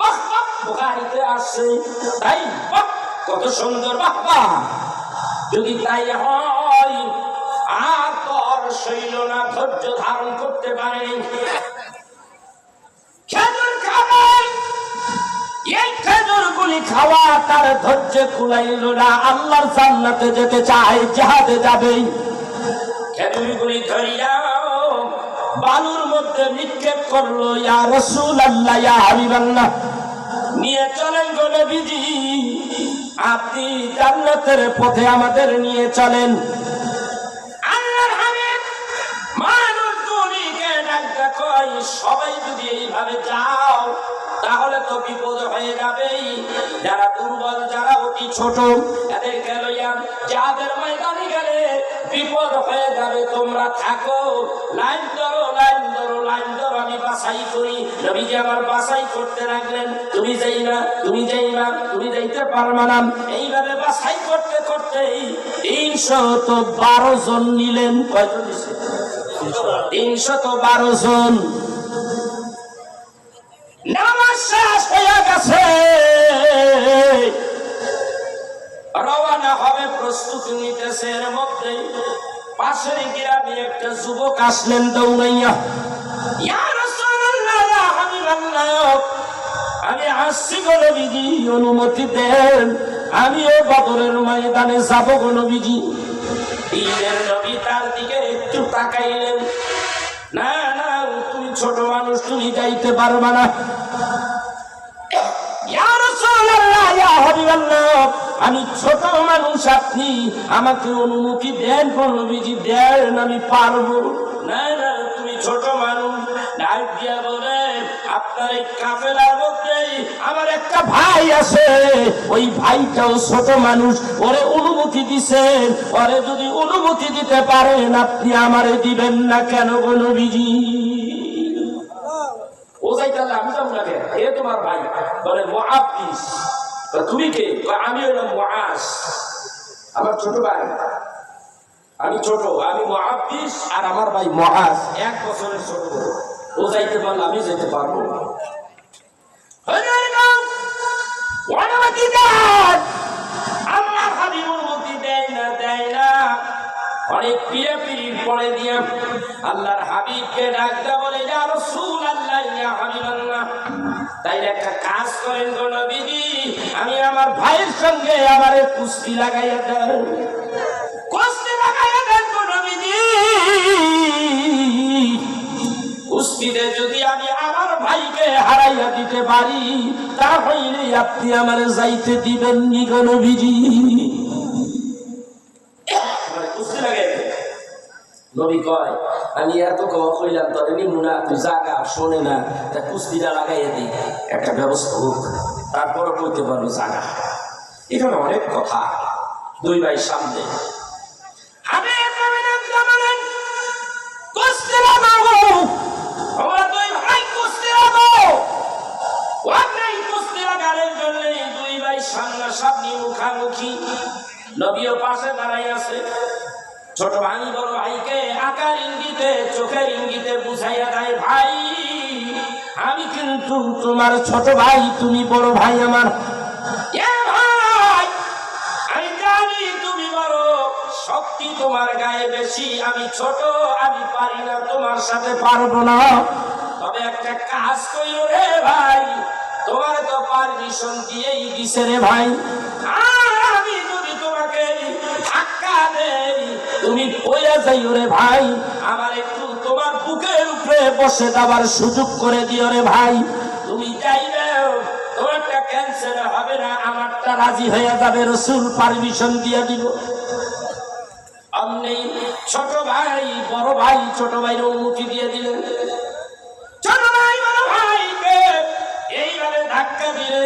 বাহ বাহ বুখারীতে আসে তাই বাহ কত সুন্দর বাহ বাহ যদি তাই হয় আর তোর শৈল না ধৈর্য ধারণ করতে পারেনি খেজুর খাবেন এই খেজুরগুলি খাওয়া তার ধৈর্য কুলাইল না আল্লাহর জান্নাতে যেতে চায় জিহাদে যাবে খেজুরগুলি ধরিয়া বালুর মধ্যে নিক্ষেপ করলো ইয়া রাসূলুল্লাহ ইয়া হাবিবাল্লাহ নিয়ে চলেন গো নবীজি আপনি জান্নাতের পথে আমাদের নিয়ে চলেন আল্লাহর হাবিব মানুষগুলিকে ডাকতে কয় সবাই যদি এইভাবে যাও তাহলে তো বিপদ হয়ে যাবে যারা দুর্বল যারা অতি ছোট এদেরকে লইয়া যাদের ময়দানে গেলে বিপদ হয়ে যাবে তোমরা থাকো লাইন ধরো লাইন ধরো লাইন ধরো আমি বাছাই করি নবীজি আমার বাছাই করতে লাগলেন তুমি যাই না তুমি যাই না তুমি যাইতে পারবা না এইভাবে বাছাই করতে করতে 312 জন নিলেন কয়জন নিছে 312 জন নামাজ শেষ হয়ে গেছে রওনা হবে প্রস্তুতি নিতেছে এর মধ্যে পাশের গ্রামে একটা যুবক আসলেন দৌড়াইয়া ইয়া রাসূলুল্লাহ ইয়া হাবিবাল্লাহ আমি আসছি গো নবীজি অনুমতি দেন আমি এই বদরের ময়দানে যাব গো নবীজি ঈদের নবী তার দিকে একটু তাকাইলেন না না তুমি ছোট মানুষ তুমি যাইতে পারবা না ইয়া রাসূলুল্লাহ ইয়া হাবিবাল্লাহ আমি ছোট মানুষ আপনি আমাকে অনুমতি দেন নবীজি দেন আমি পারবো না না তুমি ছোট মানুষ ডাক দিয়া বলে আপনার এই কাফেলার মধ্যে আমার একটা ভাই আছে, ওই ভাইটাও ছোট মানুষ, ওরে অনুমতি দিছেন, ওরে যদি অনুমতি দিতে পারেন আপনি আমারে দিবেন না কেন গো নবীজি? ও যাইতালে আমি যাবো না কেন? এ তোমার ভাই বলে মুআব্বিস। তুমি কে? আমি হলাম মুআস, আমার ছোট ভাই। আমি ছোট, আমি মুআব্বিস আর আমার ভাই মুআস 1 বছরের ছোট। ও যাইতে পারলে আমি যেতে পারবো। অনুমতি দেন। আল্লাহ হাবিব অনুমতি দেয় না। অনেক পিড়াপিড়ির পরে দিয়ে আল্লাহর হাবিবকে ডাকতে বলে, ইয়া রাসূলুল্লাহ, ইয়া হাবিবাল্লাহ, তাইলে একটা কাজ করেন গো নবীজি, আমি আমার ভাইয়ের সঙ্গে আমারে কুস্তি লাগাইয়া দেন। কুস্তি লাগাইয়া দেন গো নবীজি। কুস্তিতে যদি আমি আমার ভাইকে হারাইয়া দিতে পারি, তাহলে আপনি আমারে যাইতে দিবেন নি গো নবীজি? কুস্তি লাগাই নবী কয়, আমি এত কথা কইলাম তোরে নিমু না, তুই জাগা শোনে না, তা কুস্তিটা লাগাইয়া দিই, একটা ব্যবস্থা হোক, তারপরও কইতে পারবো জাগা। এখানে অনেক কথা। দুই ভাই সামনে, আমি কুস্তি লাগাবো, আমরা দুই ভাই কুস্তি লাগাবো। ওই কুস্তি লাগানোর জন্য দুই ভাই সামনাসামনি মুখামুখি। নবীও পাশে দাঁড়াই আছে। ছোট ভাই বড় ভাইকে আকার ইঙ্গিতে, চোখের ইঙ্গিতে বুঝাইয়া দেয়, ভাই আমি কিন্তু তোমার ছোট ভাই, তুমি বড় ভাই আমার। ভাই আমি জানি তুমি বড়, শক্তি তোমার গায়ে বেশি, আমি ছোট, আমি পারি না, তোমার সাথে পারবো না। তবে একটা কাজ কইরো রে ভাই, তোমার তো পারমিশন দিয়েই দিছে রে ভাই। আমি যদি তোমাকে ধাক্কা দেই, তুমি পড়ে যাইও রে ভাই, আমার একটু তোমার বুকের উপরে বসে দেওয়ার সুযোগ করে দিও রে ভাই। তুমি চাইবে তোমারটা ক্যান্সেল হবে না, আমারটা রাজি হয়ে যাবে, রাসূল পারমিশন দিয়ে দিব। অমনি ছোট ভাই বড় ভাই ছোট ভাইয়ের অনুমতি দিয়ে দিলেন। ছোট ভাই বড় ভাইকে এইভাবে ধাক্কা দিলে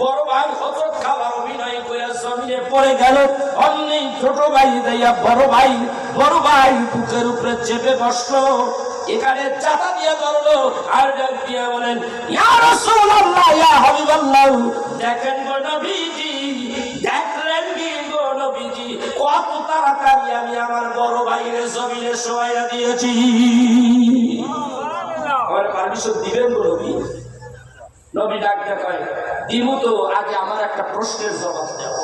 বড় ভাই হযরত খাবার অভিনয় করে জমিনে পড়ে গেল। অমনি ছোট ভাই যাইয়া বড় ভাই বুকের উপরে চেপে বসলো, এখানে চাটা দিয়ে ধরলো, আর ডাক দিয়ে বলেন, ইয়া রাসূলুল্লাহ, ইয়া হাবিবাল্লাহ, দেখেন গো নবীজি, দেখলেন কি গো নবীজি, কত তাড়াতাড়ি আমি আমার বড় ভাইয়ের জমিনে শোয়াইয়া দিয়েছি। আমার পারমিশন দিবেন গো নবী? নবী ডাক দেখায়, দিমু তো, আগে আমার একটা প্রশ্নের জবাব দাও।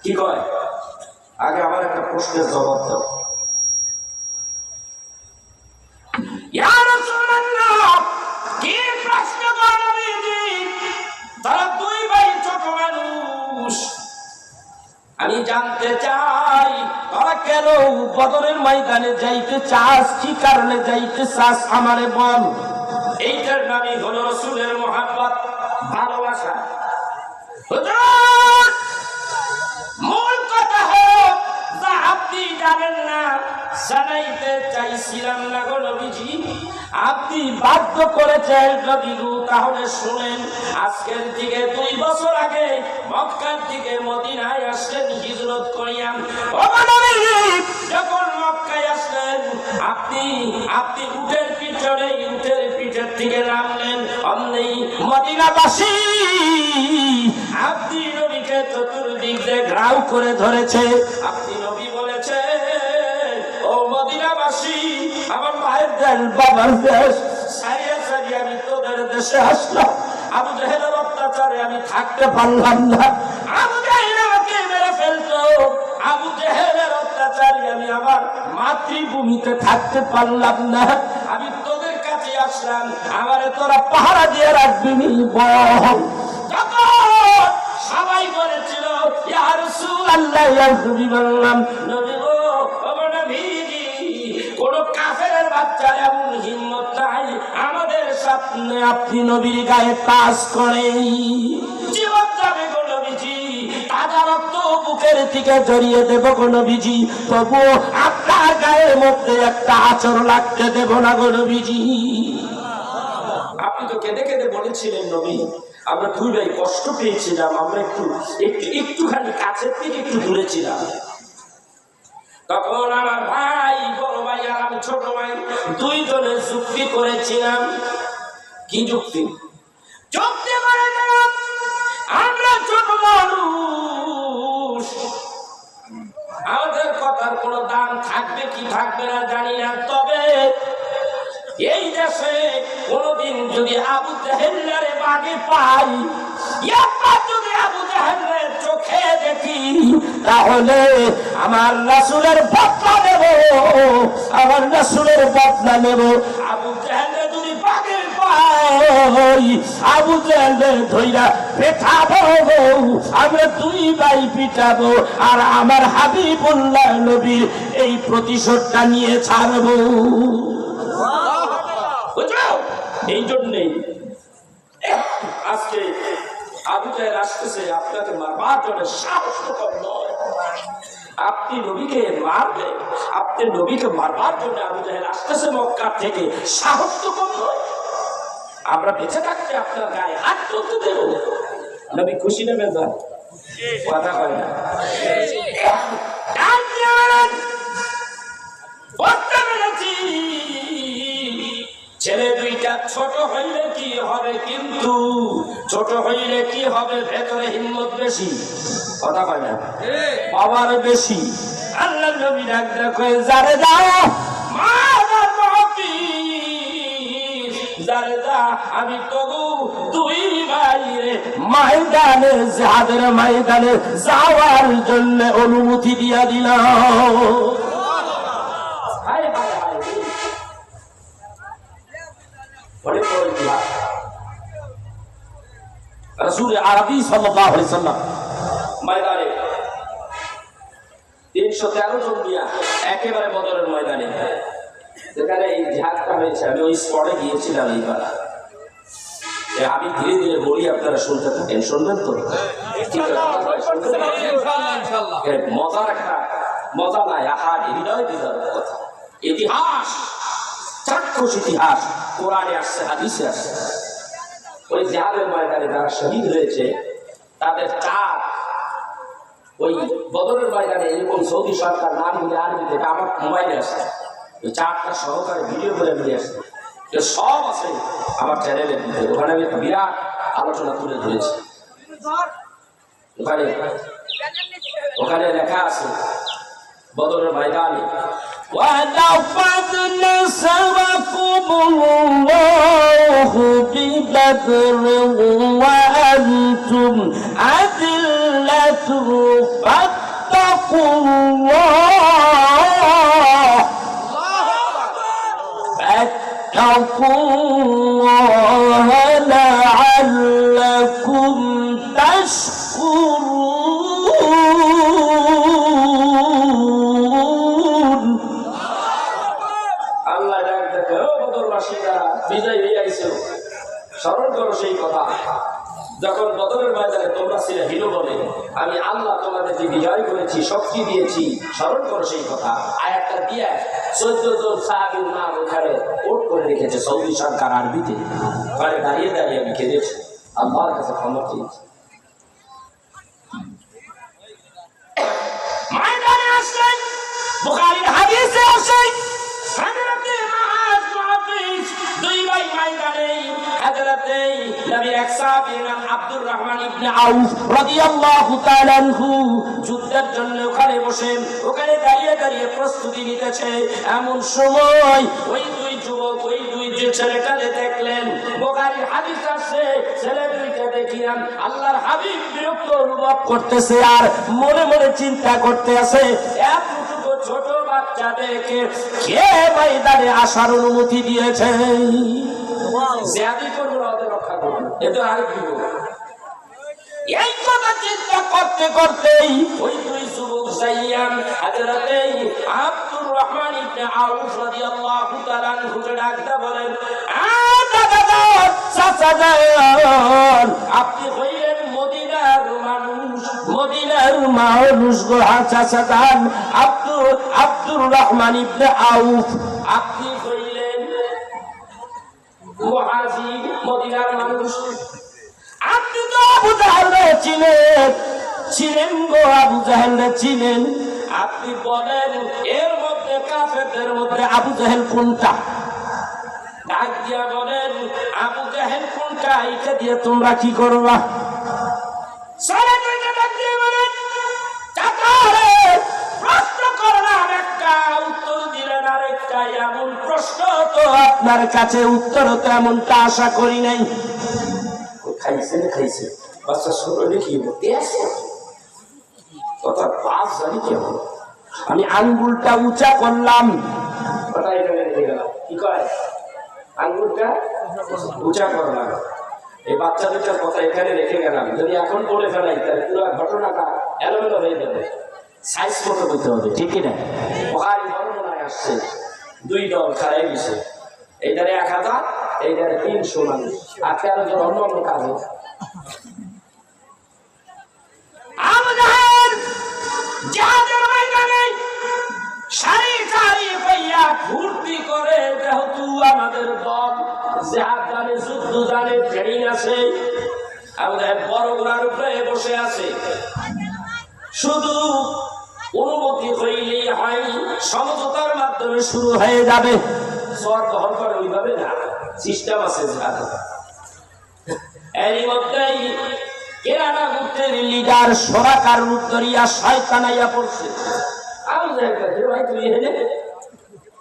কি কয়? আগে আমার একটা প্রশ্নের জবাব দাও। ইয়া রাসূলুল্লাহ, কি প্রশ্ন করবি? তারা দুই ভাই ছোট মানুষ, আমি জানতে চাই তোরা কেন বদরের ময়দানে যাইতে চাস, কি কারণে যাইতে চাস, আমারে বল। এইটার নামই হলো রাসূলের মহব্বত, ভালোবাসা। হুজুর, মূল কথা হোক যা আপনি জানেন না, জানাইতে চাইছিলাম না গো নবীজি, আপনি বাধ্য করেছেন যদি তাহলে শুনেন। আজকের থেকে 2 বছর আগে মক্কার থেকে মদিনায় আসলেন হিজরত করিয়া। যখন মক্কায় আসলেন আপনি উটের পিছনে, উটের পিঠের থেকে নামলেন। অমনি মদিনাবাসী আপনি নবীকে চতুর্দিক দিয়ে ঘেরাও করে ধরেছে। আপনি নবী বলেছেন, ও মদিনাবাসী, আমার মায়ের দেশ বাবার দেশ সারিয়া সারিয়া আমি তোদের দেশে আসলাম। আবু জেহেলের অত্যাচারে আমি থাকতে পারলাম না, আবু জেহেল আমাকে মেরে ফেলতো, আবু জেহেলের অত্যাচারে আমি আমার মাতৃভূমিতে থাকতে পারলাম না, আমি তোদের কাছে আসলাম, আমারে তোরা পাহারা দিয়ে রাখবি নি বল। সবাই বলেছিল, ইয়া রাসূলুল্লাহ, ইয়া হাবিবাল্লাহ, নবী গো, ও নবীজি, কোন কাফেরের বাচ্চা এমন হিম্মত নাই আমাদের সামনে আপনি নবীর গায়ে টাচ করে জীবন যাবে গো নবীজি, তাজা রক্ত বুকের থেকে জড়িয়ে দেব গো নবীজি, তবু আপনার গায়ের মধ্যে একটা আচর লাগতে দেব না গো নবীজি। আপনি তো কেঁদে কেঁদে বলেছিলেন নবী আমরা দুই ভাই কষ্ট পেয়েছিলাম, আমরা একটুখানি কাছের থেকে একটু দূরে ছিলাম। তখন আমার ভাই, বড় ভাই আর আমি ছোট ভাই দুইজনে যুক্তি করেছিলাম। কি যুক্তি? যুক্তি করেছিলাম আমরা ছোট মানুষ, আমাদের কথার কোনো দাম থাকবে কি থাকবে না জানি না, তবে এই দেশে কোনদিন যদি আবু জাহেলের বাগে পাই, একবার যদি আবু জাহেলের চোখে দেখি, তাহলে আমার রাসূলের বদলা নেব, আমার রাসূলের বদলা নেব। আবু জাহেলের যদি বাগে পাই, আবু জাহেলের ধইরা পেটাবো, আমরা দুই ভাই পিটাবো, আর আমার হাবিবুল্লাহ নবীর এই প্রতিশোধটা নিয়ে ছাড়বো। এই জন্যই আজকে আবু জাহেল আসতেছে আপনাকে মারবার জন্য, সাহস তো কম নয়। আপনি নবীকে মারবেন, আপনি নবীকে মারবার জন্য আবু জাহেল আসতেছে মক্কা থেকে, সাহস তো কম নয়। আমরা বেঁচে থাকতে আপনার গায়ে হাত তুলতে দেব? নবী খুশি নেবেন না, কথা কয় না। ছেলে দুইটা ছোট হইলে কি হবে, কিন্তু ছোট হইলে কি হবে, ভেতরে হিম্মত বেশি, কথা কয় না, পাওয়ার বেশি। আল্লাহ নবী ডাকতে কয় যারে দাও আমি তবু দুই ভাইরে ময়দানে, জিহাদের ময়দানে যাওয়ার জন্য অনুমতি দিয়া দিলাম। রাসূল আরবি সাল্লাল্লাহু আলাইহি সাল্লাম ময়দানে 313 জন নিয়ে একেবারে বদরের ময়দানে, যেখানে এই জিহাদটা হয়েছে, আমি ওই স্পটে গিয়েছিলাম। এইবার আমি ধীরে ধীরে বলি, আপনারা শুনতে থাকেন, শুনবেন তো? মজার একটা মজা নাই, আহার হৃদয় বিদার কথা, ইতিহাস, চাক্ষুষ ইতিহাস, কোরআনে আসছে, হাদিসে আসছে। ওই জিহাদের ময়দানে যারা শহীদ হয়েছে তাদের চার, ওই বদরের ময়দানে এরকম সৌদি সরকার নামগুলি আরবিতে, আমার মোবাইলে আসছে, ওই চারটা সহকারে ভিডিও করে নিয়ে আসছে, সব আছে আমার চ্যানেলের ভিতরে। ওখানে আমি বিরাট আলোচনা তুলে ধরেছি। ওখানে লেখা আছে বদরের ময়দানে وَلَقَدْ نَصَرَكُمُ اللَّهُ بِبَدْرٍ وَأَنْتُمْ أَذِلَّةٌ فَاتَّقُوا اللَّهَ لَعَلَّكُمْ تَشْكُرُونَ। আল্লাহ ডাক দেখে, ও বদরবাসীরা, বিজয় হয়ে আইছো, স্মরণ করো সেই কথা যখন বদরের ময়দানে তোমরা ছিলে হিরো বলে, আমি আল্লাহ তোমাদেরকে বিজয় করেছি, শক্তি দিয়েছি, স্মরণ করো সেই কথা। আয়াতটা দিয়ে 14 জন সাহাবীর নাম ওখানে কোট করে রেখেছে সৌদি সরকার আরবিতে। ওখানে দাঁড়িয়ে দাঁড়িয়ে আমি কেঁদেছি, আল্লাহর কাছে ক্ষমা চেয়েছি। ময়দানে আসলেন, বুখারীর হাদিসে আছে, হযরতে মুআজ মুহাদ্দিস দুই ভাই ময়দানে, হযরতে নবীর এক সাহাবী নাম আব্দুর রহমান ইবনে আউফ রাদিয়াল্লাহু তাআলা আনহু যুদ্ধের জন্য ওখানে বসেন, ওখানে দাঁড়িয়ে দাঁড়িয়ে প্রস্তুতি নিতেছে। এমন সময় ওই দুই যুবক, ওই দুই যে ছেলেটাকে দেখলেন, বুখারীর হাদিস আছে, ছেলে দুইটা দেখিলাম আল্লাহর হাবিব বিরক্ত অনুভব করতেছে আর মনে মনে চিন্তা করতে আছে, এতটুকু ছোট বাচ্চাদেরকে কে ময়দানে আসার অনুমতি দিয়েছে? জিয়াদি করবো না, ওদের রক্ষা করবো, এটা আরেক বিপদ। এই কথা চিন্তা করতে করতেই ওই দুই যুবক যাইয়ান হযরতে আব্দুর রহমান ইবনে আউফ রাদিয়াল্লাহু তাআলা আনহুকে ডাকতে বলেন, আপনি হইলেন মদিনার মানুষ, মদিনার মানুষ গো, চাচা যান, আব্দুর রহমান ইবনে আউফ, আপনি হইলেন মুহাজির, মদিনার মানুষ। আপনি তো আবু জাহেলকে চিনেন গো, আবু জাহেলকে চিনেন। আপনি বলেন এর মধ্যে কাফেরদের মধ্যে আবু জাহেল কোনটা? ডাক দিয়া বলেন আবু জাহেল কোনটা? এটা দিয়ে তোমরা কি করবা? সারা দুইটা ডাক দিয়ে বলেন কাকারে প্রশ্ন করলাম একটা, উত্তর দিলেন আরেকটা। এমন প্রশ্ন তো আপনার কাছে উত্তর তো এমনটা আশা করি নাই। খাইছে বাচ্চা শরীরে কি হতে আছে কথা পাঁচ জানি কেমন। আমি আঙ্গুলটা উঁচা করলাম, কি কয় আঙ্গুলটা উঁচা করলাম। এই বাচ্চা দুটার কথা এখানে রেখে গেলাম। যদি এখন পড়ে ফেলাই তাহলে পুরো ঘটনাটা এলোমেলো হয়ে যাবে। সাইজ মতো করতে হবে, ঠিক না? বুখারী বর্ণনায় আসছে দুই দল খারাই গেছে, এইটারে 1000, এইটারে 300 মানুষ। আর 13 জন অন্য অন্য কাজে। আবু জাহেল জিহাদের ময়দানে সারি সারি হইয়া ফুর্তি করে, যেহেতু আমাদের দল জিহাদ জানে, যুদ্ধ জানে, ট্রেনিং আছে। আবু জাহেল বড় ঘোড়ার উপরে বসে আছে। শুধু অনুমতি হইলেই হয়, সমঝোতার মাধ্যমে শুরু হয়ে যাবে। সর দহন করে ওইভাবে না, সিস্টেম আছে জিহাদ। এরই মধ্যেই কেরানা গোত্রের লিডার সরাকার রূপ ধরিয়া শয়তান আইয়া পড়ছে। আবু জাহেল কাছে ভাই তুই এনে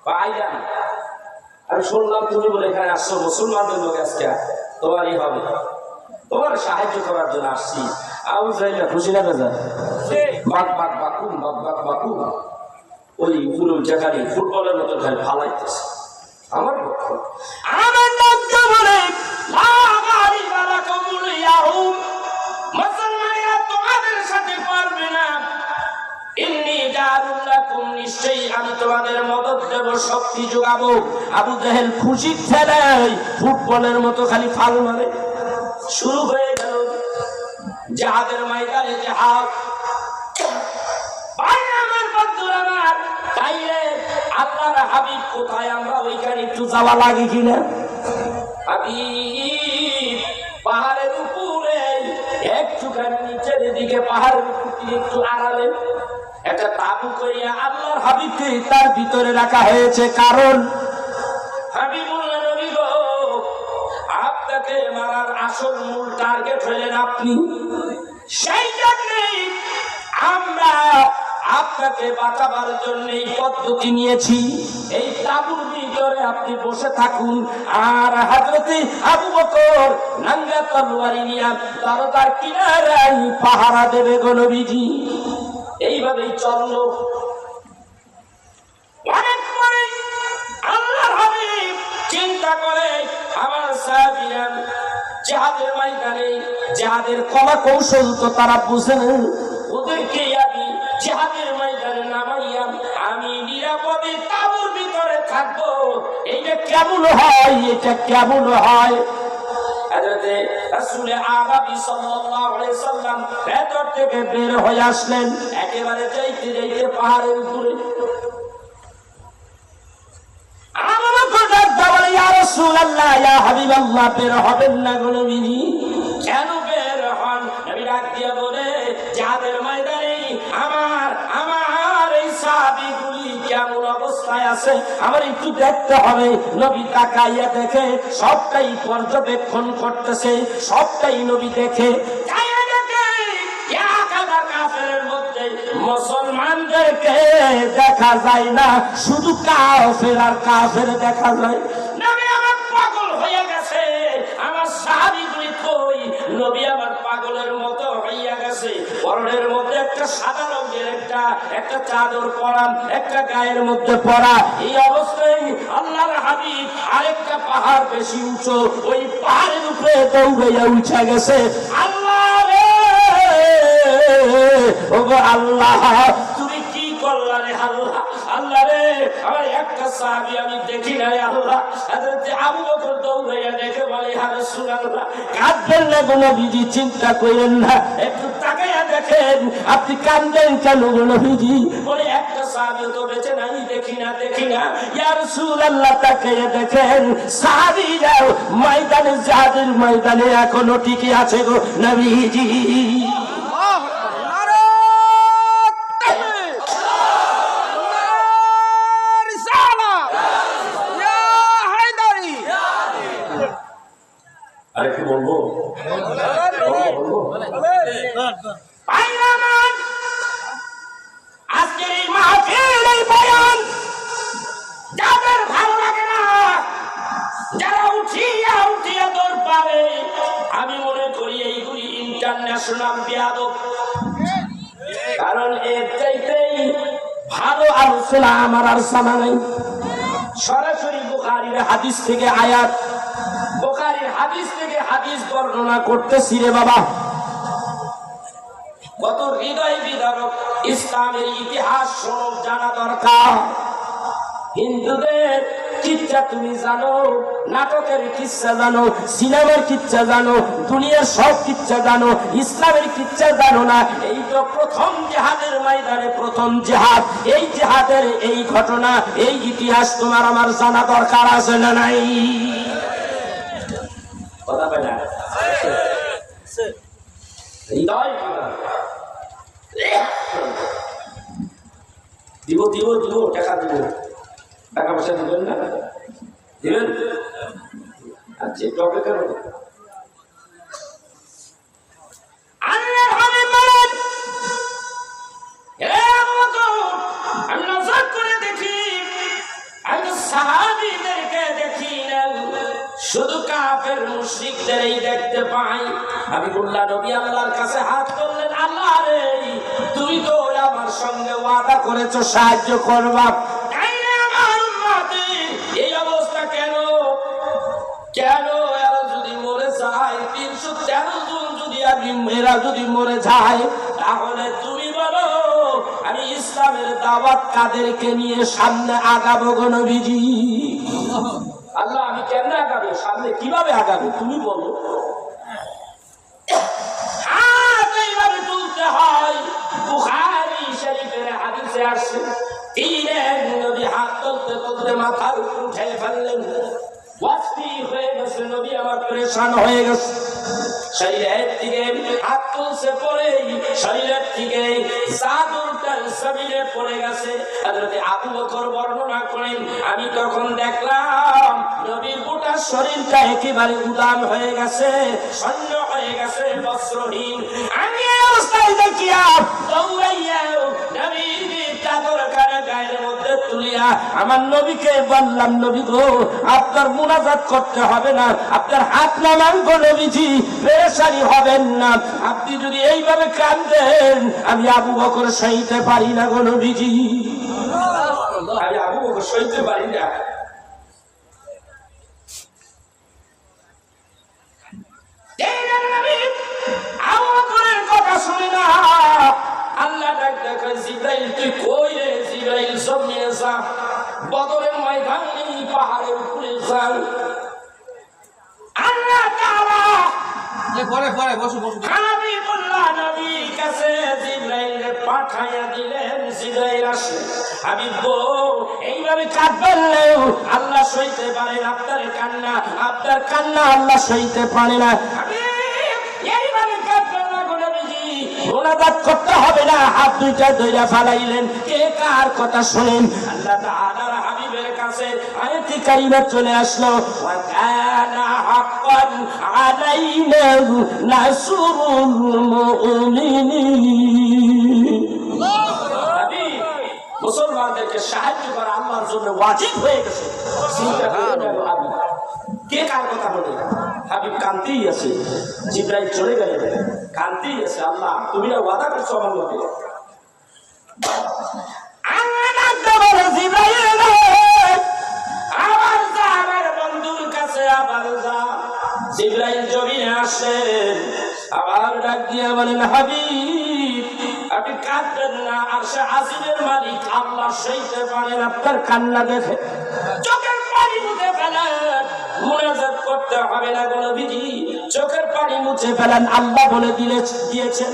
পাইলা, আমি শুনলাম তুমি বলে এখানে আসছো মুসলমানদের লোক, আজকে তোমারই হবে, তোমার সাহায্য করার জন্য আসছি। আবু জাহেল খুশি না বেজা? বাক বাক বাকুম বাক বাক বাকুম ওই পুরো জায়গায় ফুটবলের মতো খেল ফালাইতেছে। আমার পক্ষ আমার লজ্জা বলে মুসলমানেরা তোমাদের সাথে পারবে না। ইন্নী জাআলুল লাকুম, নিশ্চয়ই আমি তোমাদের মদদ দেব, শক্তি যোগাবো। আবু জাহেল খুশির ঠেলায় ফুটবলের মতো খালি ফাল মারে। শুরু হয়ে গেল জিহাদের ময়দানে জিহাদ। ভাই আমার বন্ধুরা আমার, তাইলে আল্লাহর হাবিব কোথায়, আমরা ওইখানে একটু যাওয়া লাগে কিনা? হাবিব পাহাড়ের উপরে একটুখানি নিচের দিকে, পাহাড়ের উপর একটু আড়ালে একটা তাবু করিয়া আল্লাহর হাবিবকে তার ভিতরে রাখা হয়েছে। কারণ হাবিবুল্লাহ নবী গো, আপনাকে মারার আসল মূল টার্গেট হলেন আপনি। সেই জন্যই আমরা আপনাকে বাঁচাবার জন্য এই পদ্ধতি নিয়েছি। এই তাঁবুর ভিতরে আপনি বসে থাকুন, আর হযরতে আবু বকর নাঙ্গা তলোয়ারি নিয়ে দরজার কিনারায় পাহারা দেবে গো নবীজি। এইভাবেই চলল। অনেক পরে আল্লাহর হাবিব চিন্তা করে, আমার সাহাবীরা জিহাদের ময়দানে জিহাদের কলা কৌশল তো তারা বুঝে না, ওদেরকে আমি জিহাদের ময়দানে নামাইয়া আমি নিরাপদে তাঁবুর ভিতরে থাকবো। এইটা কেমন হয়? এটা কেমন হয়? হযরতে রাসূল আরবী সাল্লাল্লাহু আলাইহি সাল্লাম ভেতর থেকে বের হয়ে আসলেন, একেবারে যাইতে যাইতে পাহাড়ের উপরে। আমার কথা বলে, ইয়া রাসূলুল্লাহ, ইয়া হাবিবাল্লাহ, বের হবেন না গো নবীজি। কেন বের হন? নবী ডাক দিয়া বলে, জিহাদের ময়দানে আমার এই সাহাবীগুলি কেমন অবস্থায় আছে আমার একটু দেখতে হবে। নবী তাকাইয়া দেখে, সবটাই পর্যবেক্ষণ করতেছে, সবটাই নবী দেখে। মুসলমানদেরকে দেখা যায় না, শুধু কাফের আর কাফের দেখা যায়। নবী আমার পাগল হয়ে গেছে, আমার সাহাবীগুলি কই? নবী আমার পাগলের মতো হইয়া গেছে। পরনের মধ্যে একটা সাদা রঙের একটা চাদর পরা, একটা গায়ের মধ্যে পরা। এই অবস্থায় আল্লাহর হাবিব আরেকটা পাহাড় বেশি উঁচু, ওই পাহাড়ের উপরে দৌড়াইয়া উঠা গেছে। আল্লাহ রে, ওগো আল্লাহ, তুমি কি করলা রে? আল্লাহ, আল্লাহ রে, আমার একটা সাহাবী আমি দেখি নাই আল্লাহ। হযরত আবু বকর দৌড়াইয়া দেখে বলে, ইয়া রাসূলুল্লাহ, কাঁদবেন না গো নবীজি, চিন্তা করেন না, একটু তাকাইয়া দেখেন, আপনি কাঁদবেন কেন গো নবীজি? বলে, একটা সাহাবী তো বেঁচে নাই, দেখি না। ইয়া রাসূলুল্লাহ, তাকাইয়া দেখেন, সাহাবীরাও ময়দানে, জিহাদের ময়দানে এখনো টিকে আছে গো নবীজি। আরে কি বলবো? আজকের এই মাহফিল, এই বয়ান যাদের ভালো লাগে না, যারা উঠিয়া দৌড় পাবে, আমি মনে করি এইগুলি ইন্টারন্যাশনাল বেয়াদব। কারণ এর চাইতেই ভালো আলোচনা আমার আর জানা নেই। সরাসরি বুখারীর হাদিস থেকে আয়াত, বুখারীর হাদিস থেকে হাদিস বর্ণনা করতেছি রে বাবা। কত হৃদয় বিদারক ইসলামের ইতিহাস সব জানা দরকার। হিন্দুদের কিচ্ছা তুমি জানো, নাটকের কিচ্ছা জানো, সিনেমার কিচ্ছা জানো, দুনিয়ার সব কিচ্ছা জানো, ইসলামের কিচ্ছা জানো না। এই তো প্রথম জিহাদের ময়দানে প্রথম জিহাদ, এই জিহাদের এই ঘটনা, এই ইতিহাস তোমার আমার জানা দরকার আছে না নাই? কথা বলে না হৃদয় দিব টাকা দিব, টাকা পয়সা দিবেন না? দিবেন? আচ্ছা, টবে কেন? আমি নজর করে দেখি, আমি সাহাবীদেরকে দেখি না, শুধু কাফের মুশরিকদেরই দেখতে পাই। আমি বললাম, নবী আল্লাহর কাছে হাত করলেন, আল্লাহ রে, তুমি তো আমার সঙ্গে ওয়াদা করেছো সাহায্য করবা, এই অবস্থা কেন? এরা যদি মরে যায়, 313 জন যদি এরা যদি মরে যায়, তাহলে তুমি বলো আমি ইসলামের দাওয়াত কাদেরকে নিয়ে সামনে আগাবো গো নবীজি? আল্লাহ, আমি কেমনে আগাবো, সামনে কিভাবে আগাবো তুমি বলো। এইভাবে তুলতে হয়। বুখারী শরীফের হাদিসে আসছে, নবী হাত তুলতে মাথার উপর উঠে ফেললেন, ওয়াসফি হয়ে গেছে, নবী আমার পরেশান হয়ে গেছে। শরীরের দিকে হাত তুলছে, পরে শরীরের দিকে চাদরটা জমিনে পড়ে গেছে। হযরত আবু বকর বর্ণনা করেন, আমি তখন দেখলাম নবীর গোটা শরীরটা একেবারে উদাম হয়ে গেছে, শূন্য হয়ে গেছে, বস্ত্রহীন। আমি এই অবস্থায় দেখিয়া দৌড়াইয়া নবীর চাদরখানা গায়ের মধ্যে তুলিয়া আমার নবীকে বললাম, নবী গো, আপনার মুনাজাত করতে হবে না, আপনার হাত নামান গো নবীজি, পেরেশানি হবেন না। আপনি যদি এইভাবে কাঁদেন, আমি আবু বকর সইতে পারি না গো নবীজি, আমি আবু বকর সইতে পারি না। আবু বকরের কথা শুনে না, আল্লাহ ডাক দেখে, জিবরাইল তুই কই রে? জিবরাইল জমিয়ে যা, বদরের ময়দানে পাহাড়ের উপরে যান। আল্লাহ তাআলা পরে বসো হাবিবুল্লাহ নবীর কাছে জিবরাইলকে পাঠাইয়া দিলেন। জিবরাইল আসে, হাবিব গো, এইভাবে কাঁদবেন না, আল্লাহ সইতে পারে না আপনার কান্না আল্লাহ সইতে পারে না। এইভাবে কাঁদবেন না গো নবীজি, মুনাজাত করতে হবে না। হাত দুইটা ধইরা ফালাইলেন। কে কার কথা শুনেন? আল্লাহ তাআলার হাবিবের কাছে আয়াতে কারিমা চলে আসলো, ওয়া কানা হাক্কান আলাইনা নাসরুল মুমিনিন। হাবিব, মুসলমানদেরকে সাহায্য করা আল্লাহর জন্য ওয়াজিব হয়ে গেছে। চিন্তা করেন হাবিব, কে কার কথা বলে? হাবিব কান্তেই আছে। জিবরাইল চলে গেলেন, কান্তেই আছে। আল্লাহ, তুমি না ওয়াদা করছো আমার লোকে? আবার যা আমার বন্ধুর কাছে, আবার যা। জিবরাইল জমিনে আসেন, আবার ডাক দিয়ে বলেন, হাবিব আপনি কাঁদবেন না, আরশে আজিমের মালিক আল্লাহ সইতে পারেন আপনার কান্না দেখে। মুনাজাত করতে হবে না গো নবীজি, চোখের পানি মুছে ফেলেন। আল্লাহ বলে দিয়েছেন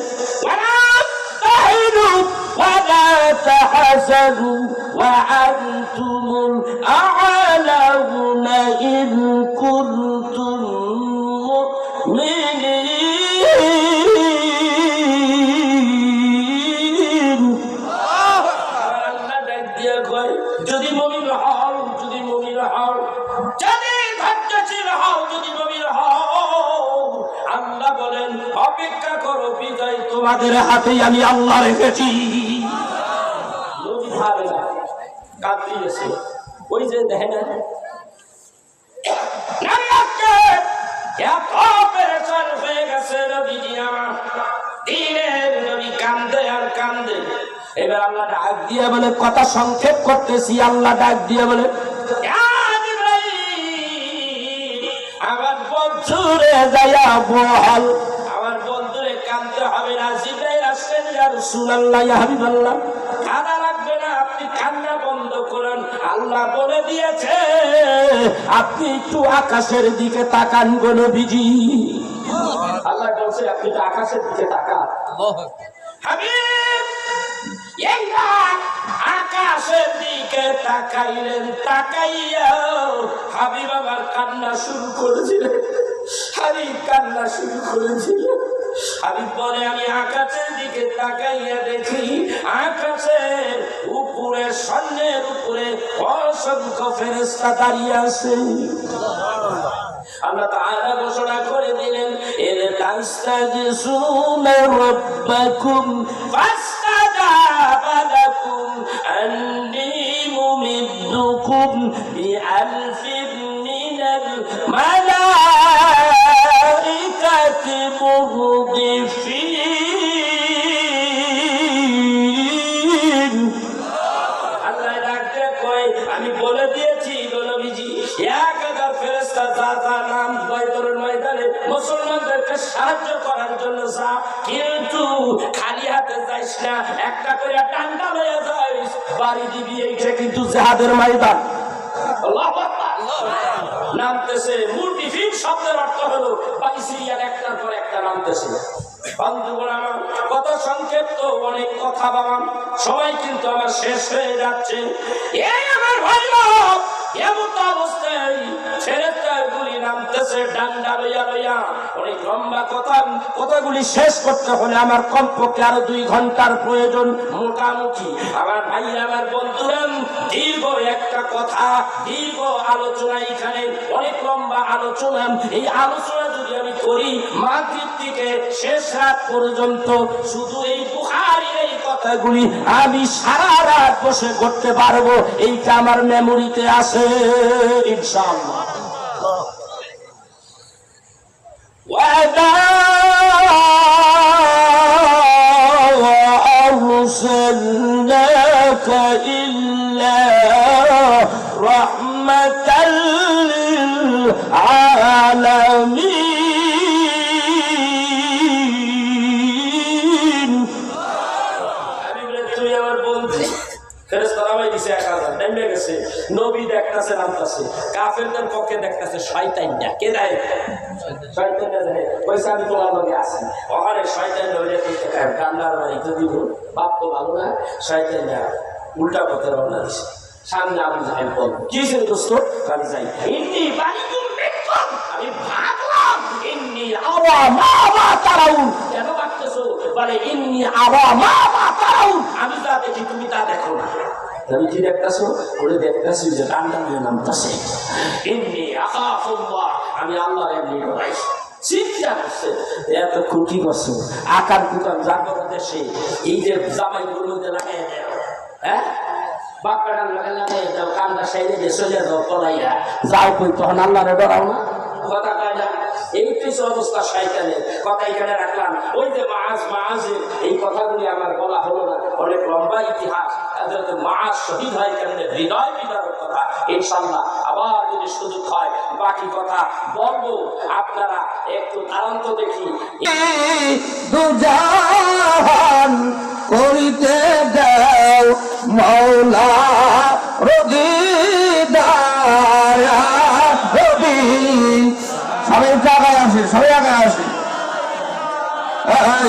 ولا تحزنوا وأنتم الأعلون إن كنتم مؤمنين যদি মুমিন হও, যদি মুমিন হও, যদি ধৈর্যশীল হও, যদি মুমিন হও, আল্লাহ বলেন অপেক্ষা করো, বিজয় তোমাদের হাতে আমি আল্লাহ রেখেছি। নবী ভাবে না, কাঁদিয়েছে। ওই যে দেখেন এত পেরেশান হয়ে গেছে নবীজি আমার, দিনের নবী কান্দে আর কান্দে। এবার আল্লাহ ডাক দিয়ে বলে, কথা সংক্ষেপ করতেছি, আল্লাহ ডাক দিয়ে বলে আমার বন্ধুরে যাইয়া বল, আমার বন্ধুরে কান্দতে হবে না। জিবরাইল আসলেন, ইয়া রাসূলুল্লাহ, ইয়া হাবিবাল্লাহ, কাঁদা লাগবে না, আপনি কান্না বন্ধ করুন। আল্লাহ বলে দিয়েছে আপনি একটু আকাশের দিকে তাকান গো নবীজি। আল্লাহ বলছে আপনি তো আকাশের দিকে তাকান। হাবিব আকাশের দিকে তাকাইলেন, তাকাইয়া হাবিব আবার কান্না শুরু করেছিলেন। হাবিব কান্না শুরু করেছিলেন। হাবিব বলে আমি আকাশের দিকে তাকাইয়া দেখি আকাশের উপরে, স্বর্ণের উপরে অসংখ্য ফেরেশতা দাঁড়িয়ে আছে। আল্লাহ তাআলা ঘোষণা করে দিলেন ইন তাস্তাগিসুনা রাব্বাকুম ফাস্তাজাবা লাকুম আন্নী মুমিদ্দুকুম বিআলফিন মিনাল মালাইকাতি মুরদিফিন। আল্লাহ ডাকতে কয় আমি বলে দিয়েছি গো নবীজি 1000 ফেরেশতা যা যা নাম বদরের ময়দানে মুসলমানদেরকে সাহায্য করার জন্য যা, কিন্তু খালি হাতে যাইস না, একটা করে ডান্ডা লয়ে যাইস, বাড়ি দিবি। এইটা কিন্তু জিহাদের ময়দান। আল্লাহু আকবার। নামতেছে মুরদিফিন শব্দের অর্থ হলো বাইসিরিয়ার একটার পর একটা নামতেছে। বন্ধুগণ আমার, কথা সংক্ষিপ্ত, অনেক কথা বাবাম, সময় কিন্তু আমার শেষ হয়ে যাচ্ছে। এই আমার ভাই লোক, এমন অবস্থায় ফেরেশতাগুলি নামতেছে ডান্ডা লইয়া লইয়া। অনেক লম্বা কথা, কথাগুলি শেষ করতে হলে আমার কমপক্ষে আরো 2 ঘন্টার প্রয়োজন মোটামুটি। আমার ভাই, আমার বন্ধুরা, দীর্ঘ একটা কথা, দীর্ঘ আলোচনা, এখানে অনেক লম্বা আলোচনা। এই আলোচনা যদি আমি করি মাগরিব থেকে শেষ রাত পর্যন্ত, শুধু এই বুখারীর এই কথাগুলি আমি সারা রাত বসে করতে পারবো। এইটা আমার মেমোরিতে আছে ইনশাআল্লাহ। ওয়াদা আরসালনাকা ইল্লা রাহমাতাল লিল আলামিন। আমি বলে তুই আমার বন্ধু। ফেরেশতারা ভাই দিছে 1000 নেমে গেছে, নবী দেখতাছে নামতাছে, কাফেরদের পক্ষে দেখতাছে শয়তানটা। কে দেয়? শয়তানটা দেয়। কইছে আমি তোমার লগে আছি। ওখানে শয়তান হইলে কইতে কার কান্নার বাড়িতে দিব, বাপ তো ভালো না, শয়তানটা উল্টা পথে রওনা দিছে। সামনে আবু জাহেল বল, কি হইছে দোস্ত? কাল যাই ইন্নি বালিকুম বিকুম, আমি ভাগলাম ইন্নি আরা মা তারাউন। কেন ভাগতেছো? বলে ইন্নি আরা মা তারাউন, আমি যা দেখি তুমি তা দেখো না। আমি কি দেখতেছো? ওরে দেখতেছি যে ডান্ডা নিয়ে নামতেছে। ইন্নি আখাফুল্লাহ, আমি আল্লাহর এমনি ডরাইছি। চিন্তা করছে এতক্ষণ কি করছো? আকার কুকার জাগর দেশে এই যে জামাই গুলোতে লাগাই দেয়, হ্যাঁ বাক্কাটা লাগাই দাও, কান্দা সাইডে দিয়ে চলে যাও পলাইয়া যাও, কই তখন আল্লাহরে ডরাও না? কথা কয় না। এই কিছু অবস্থা শয়তানের কথা এখানে রাখলাম। ওই যে মাআজের এই কথাগুলি আমার বলা হলো না, অনেক লম্বা ইতিহাস। মাআজ শহীদ হয় কেমনে, হৃদয় বিদারক কথা। ইনশাআল্লাহ আবার যদি সুযোগ হয় বাকি কথা বলবো। আপনারা একটু তারান্ত দেখি। দুজাহান করিতে দাও মাওলা রবি দায়া রবি আসেন, সবাই আগে আসেন।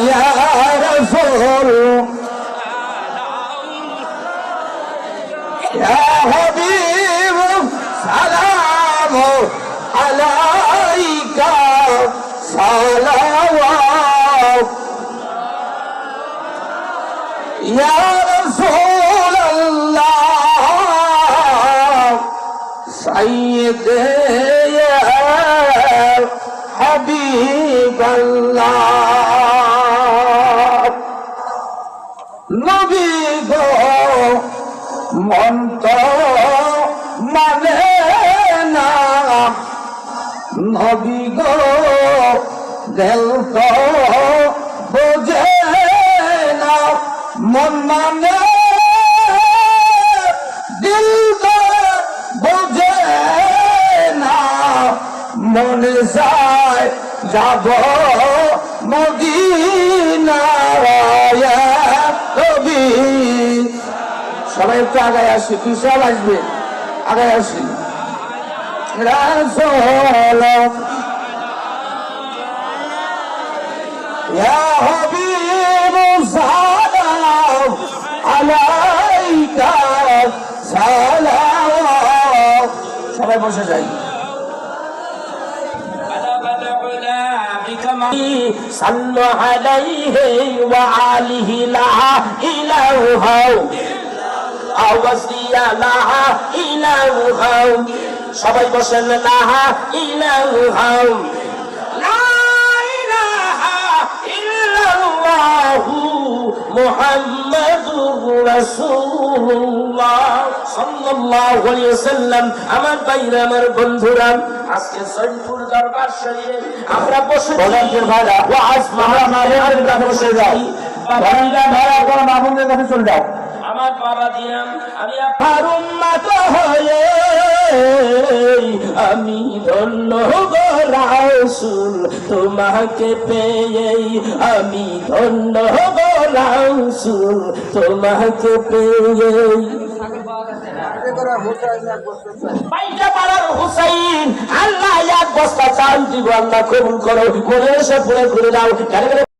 ইয়া রাসূল ইয়া হাবিব সালাম আলাইকা সালাওয়াত ইয়া রাসূল আল্লাহ সাইয়্যিদ ইয়া হাবিবাল্লাহ। নবী গো মন তো মানে না, নবী গো দিল তো বোঝে না, মন মানে দিল তো বোঝে না, মনে চায় যাব মদিনায় নবী। সবাই একটু আগায় আসি, কি সব আসবে আগায় আসি। রাসূল ইয়া হাবিব সালাম আলাইকা সালাম। সবাই বসে যাই। صلوا عليه وآله لا إله أوصيا لا إله সবাই বসেন লা ইলাহা লা ইলাহা ইল্লাল্লাহু মুহাম্মাদুর রাসূলুল্লাহ সাল্লাল্লাহু আলাইহি ওয়াসাল্লাম। আমার ভাইরা, আমার বন্ধুরা, আজকে সৈয়দপুর দরবার শরীফে আমরা বসে বলেন ভাইরা, ওয়াজ মাহফিলের কাছে বসে যাই। ভাইরা ভাইরা কোন মাহফিলের কাছে চলে যাও। আমার বাবা দিয়াম আমি আপনার উম্মত হয়ে আমি ধন্য গো রাসূল, তোমাকে পেয়ে আমি ধন্য গো রাসূল, তোমাকে পেয়ে। পাইটা পাড়ার হুসাইন, আল্লাহ এক বস্তা চাল দিব, আল্লাহ কবুল করো, মনে এসে পুরে ঘুরে দাও।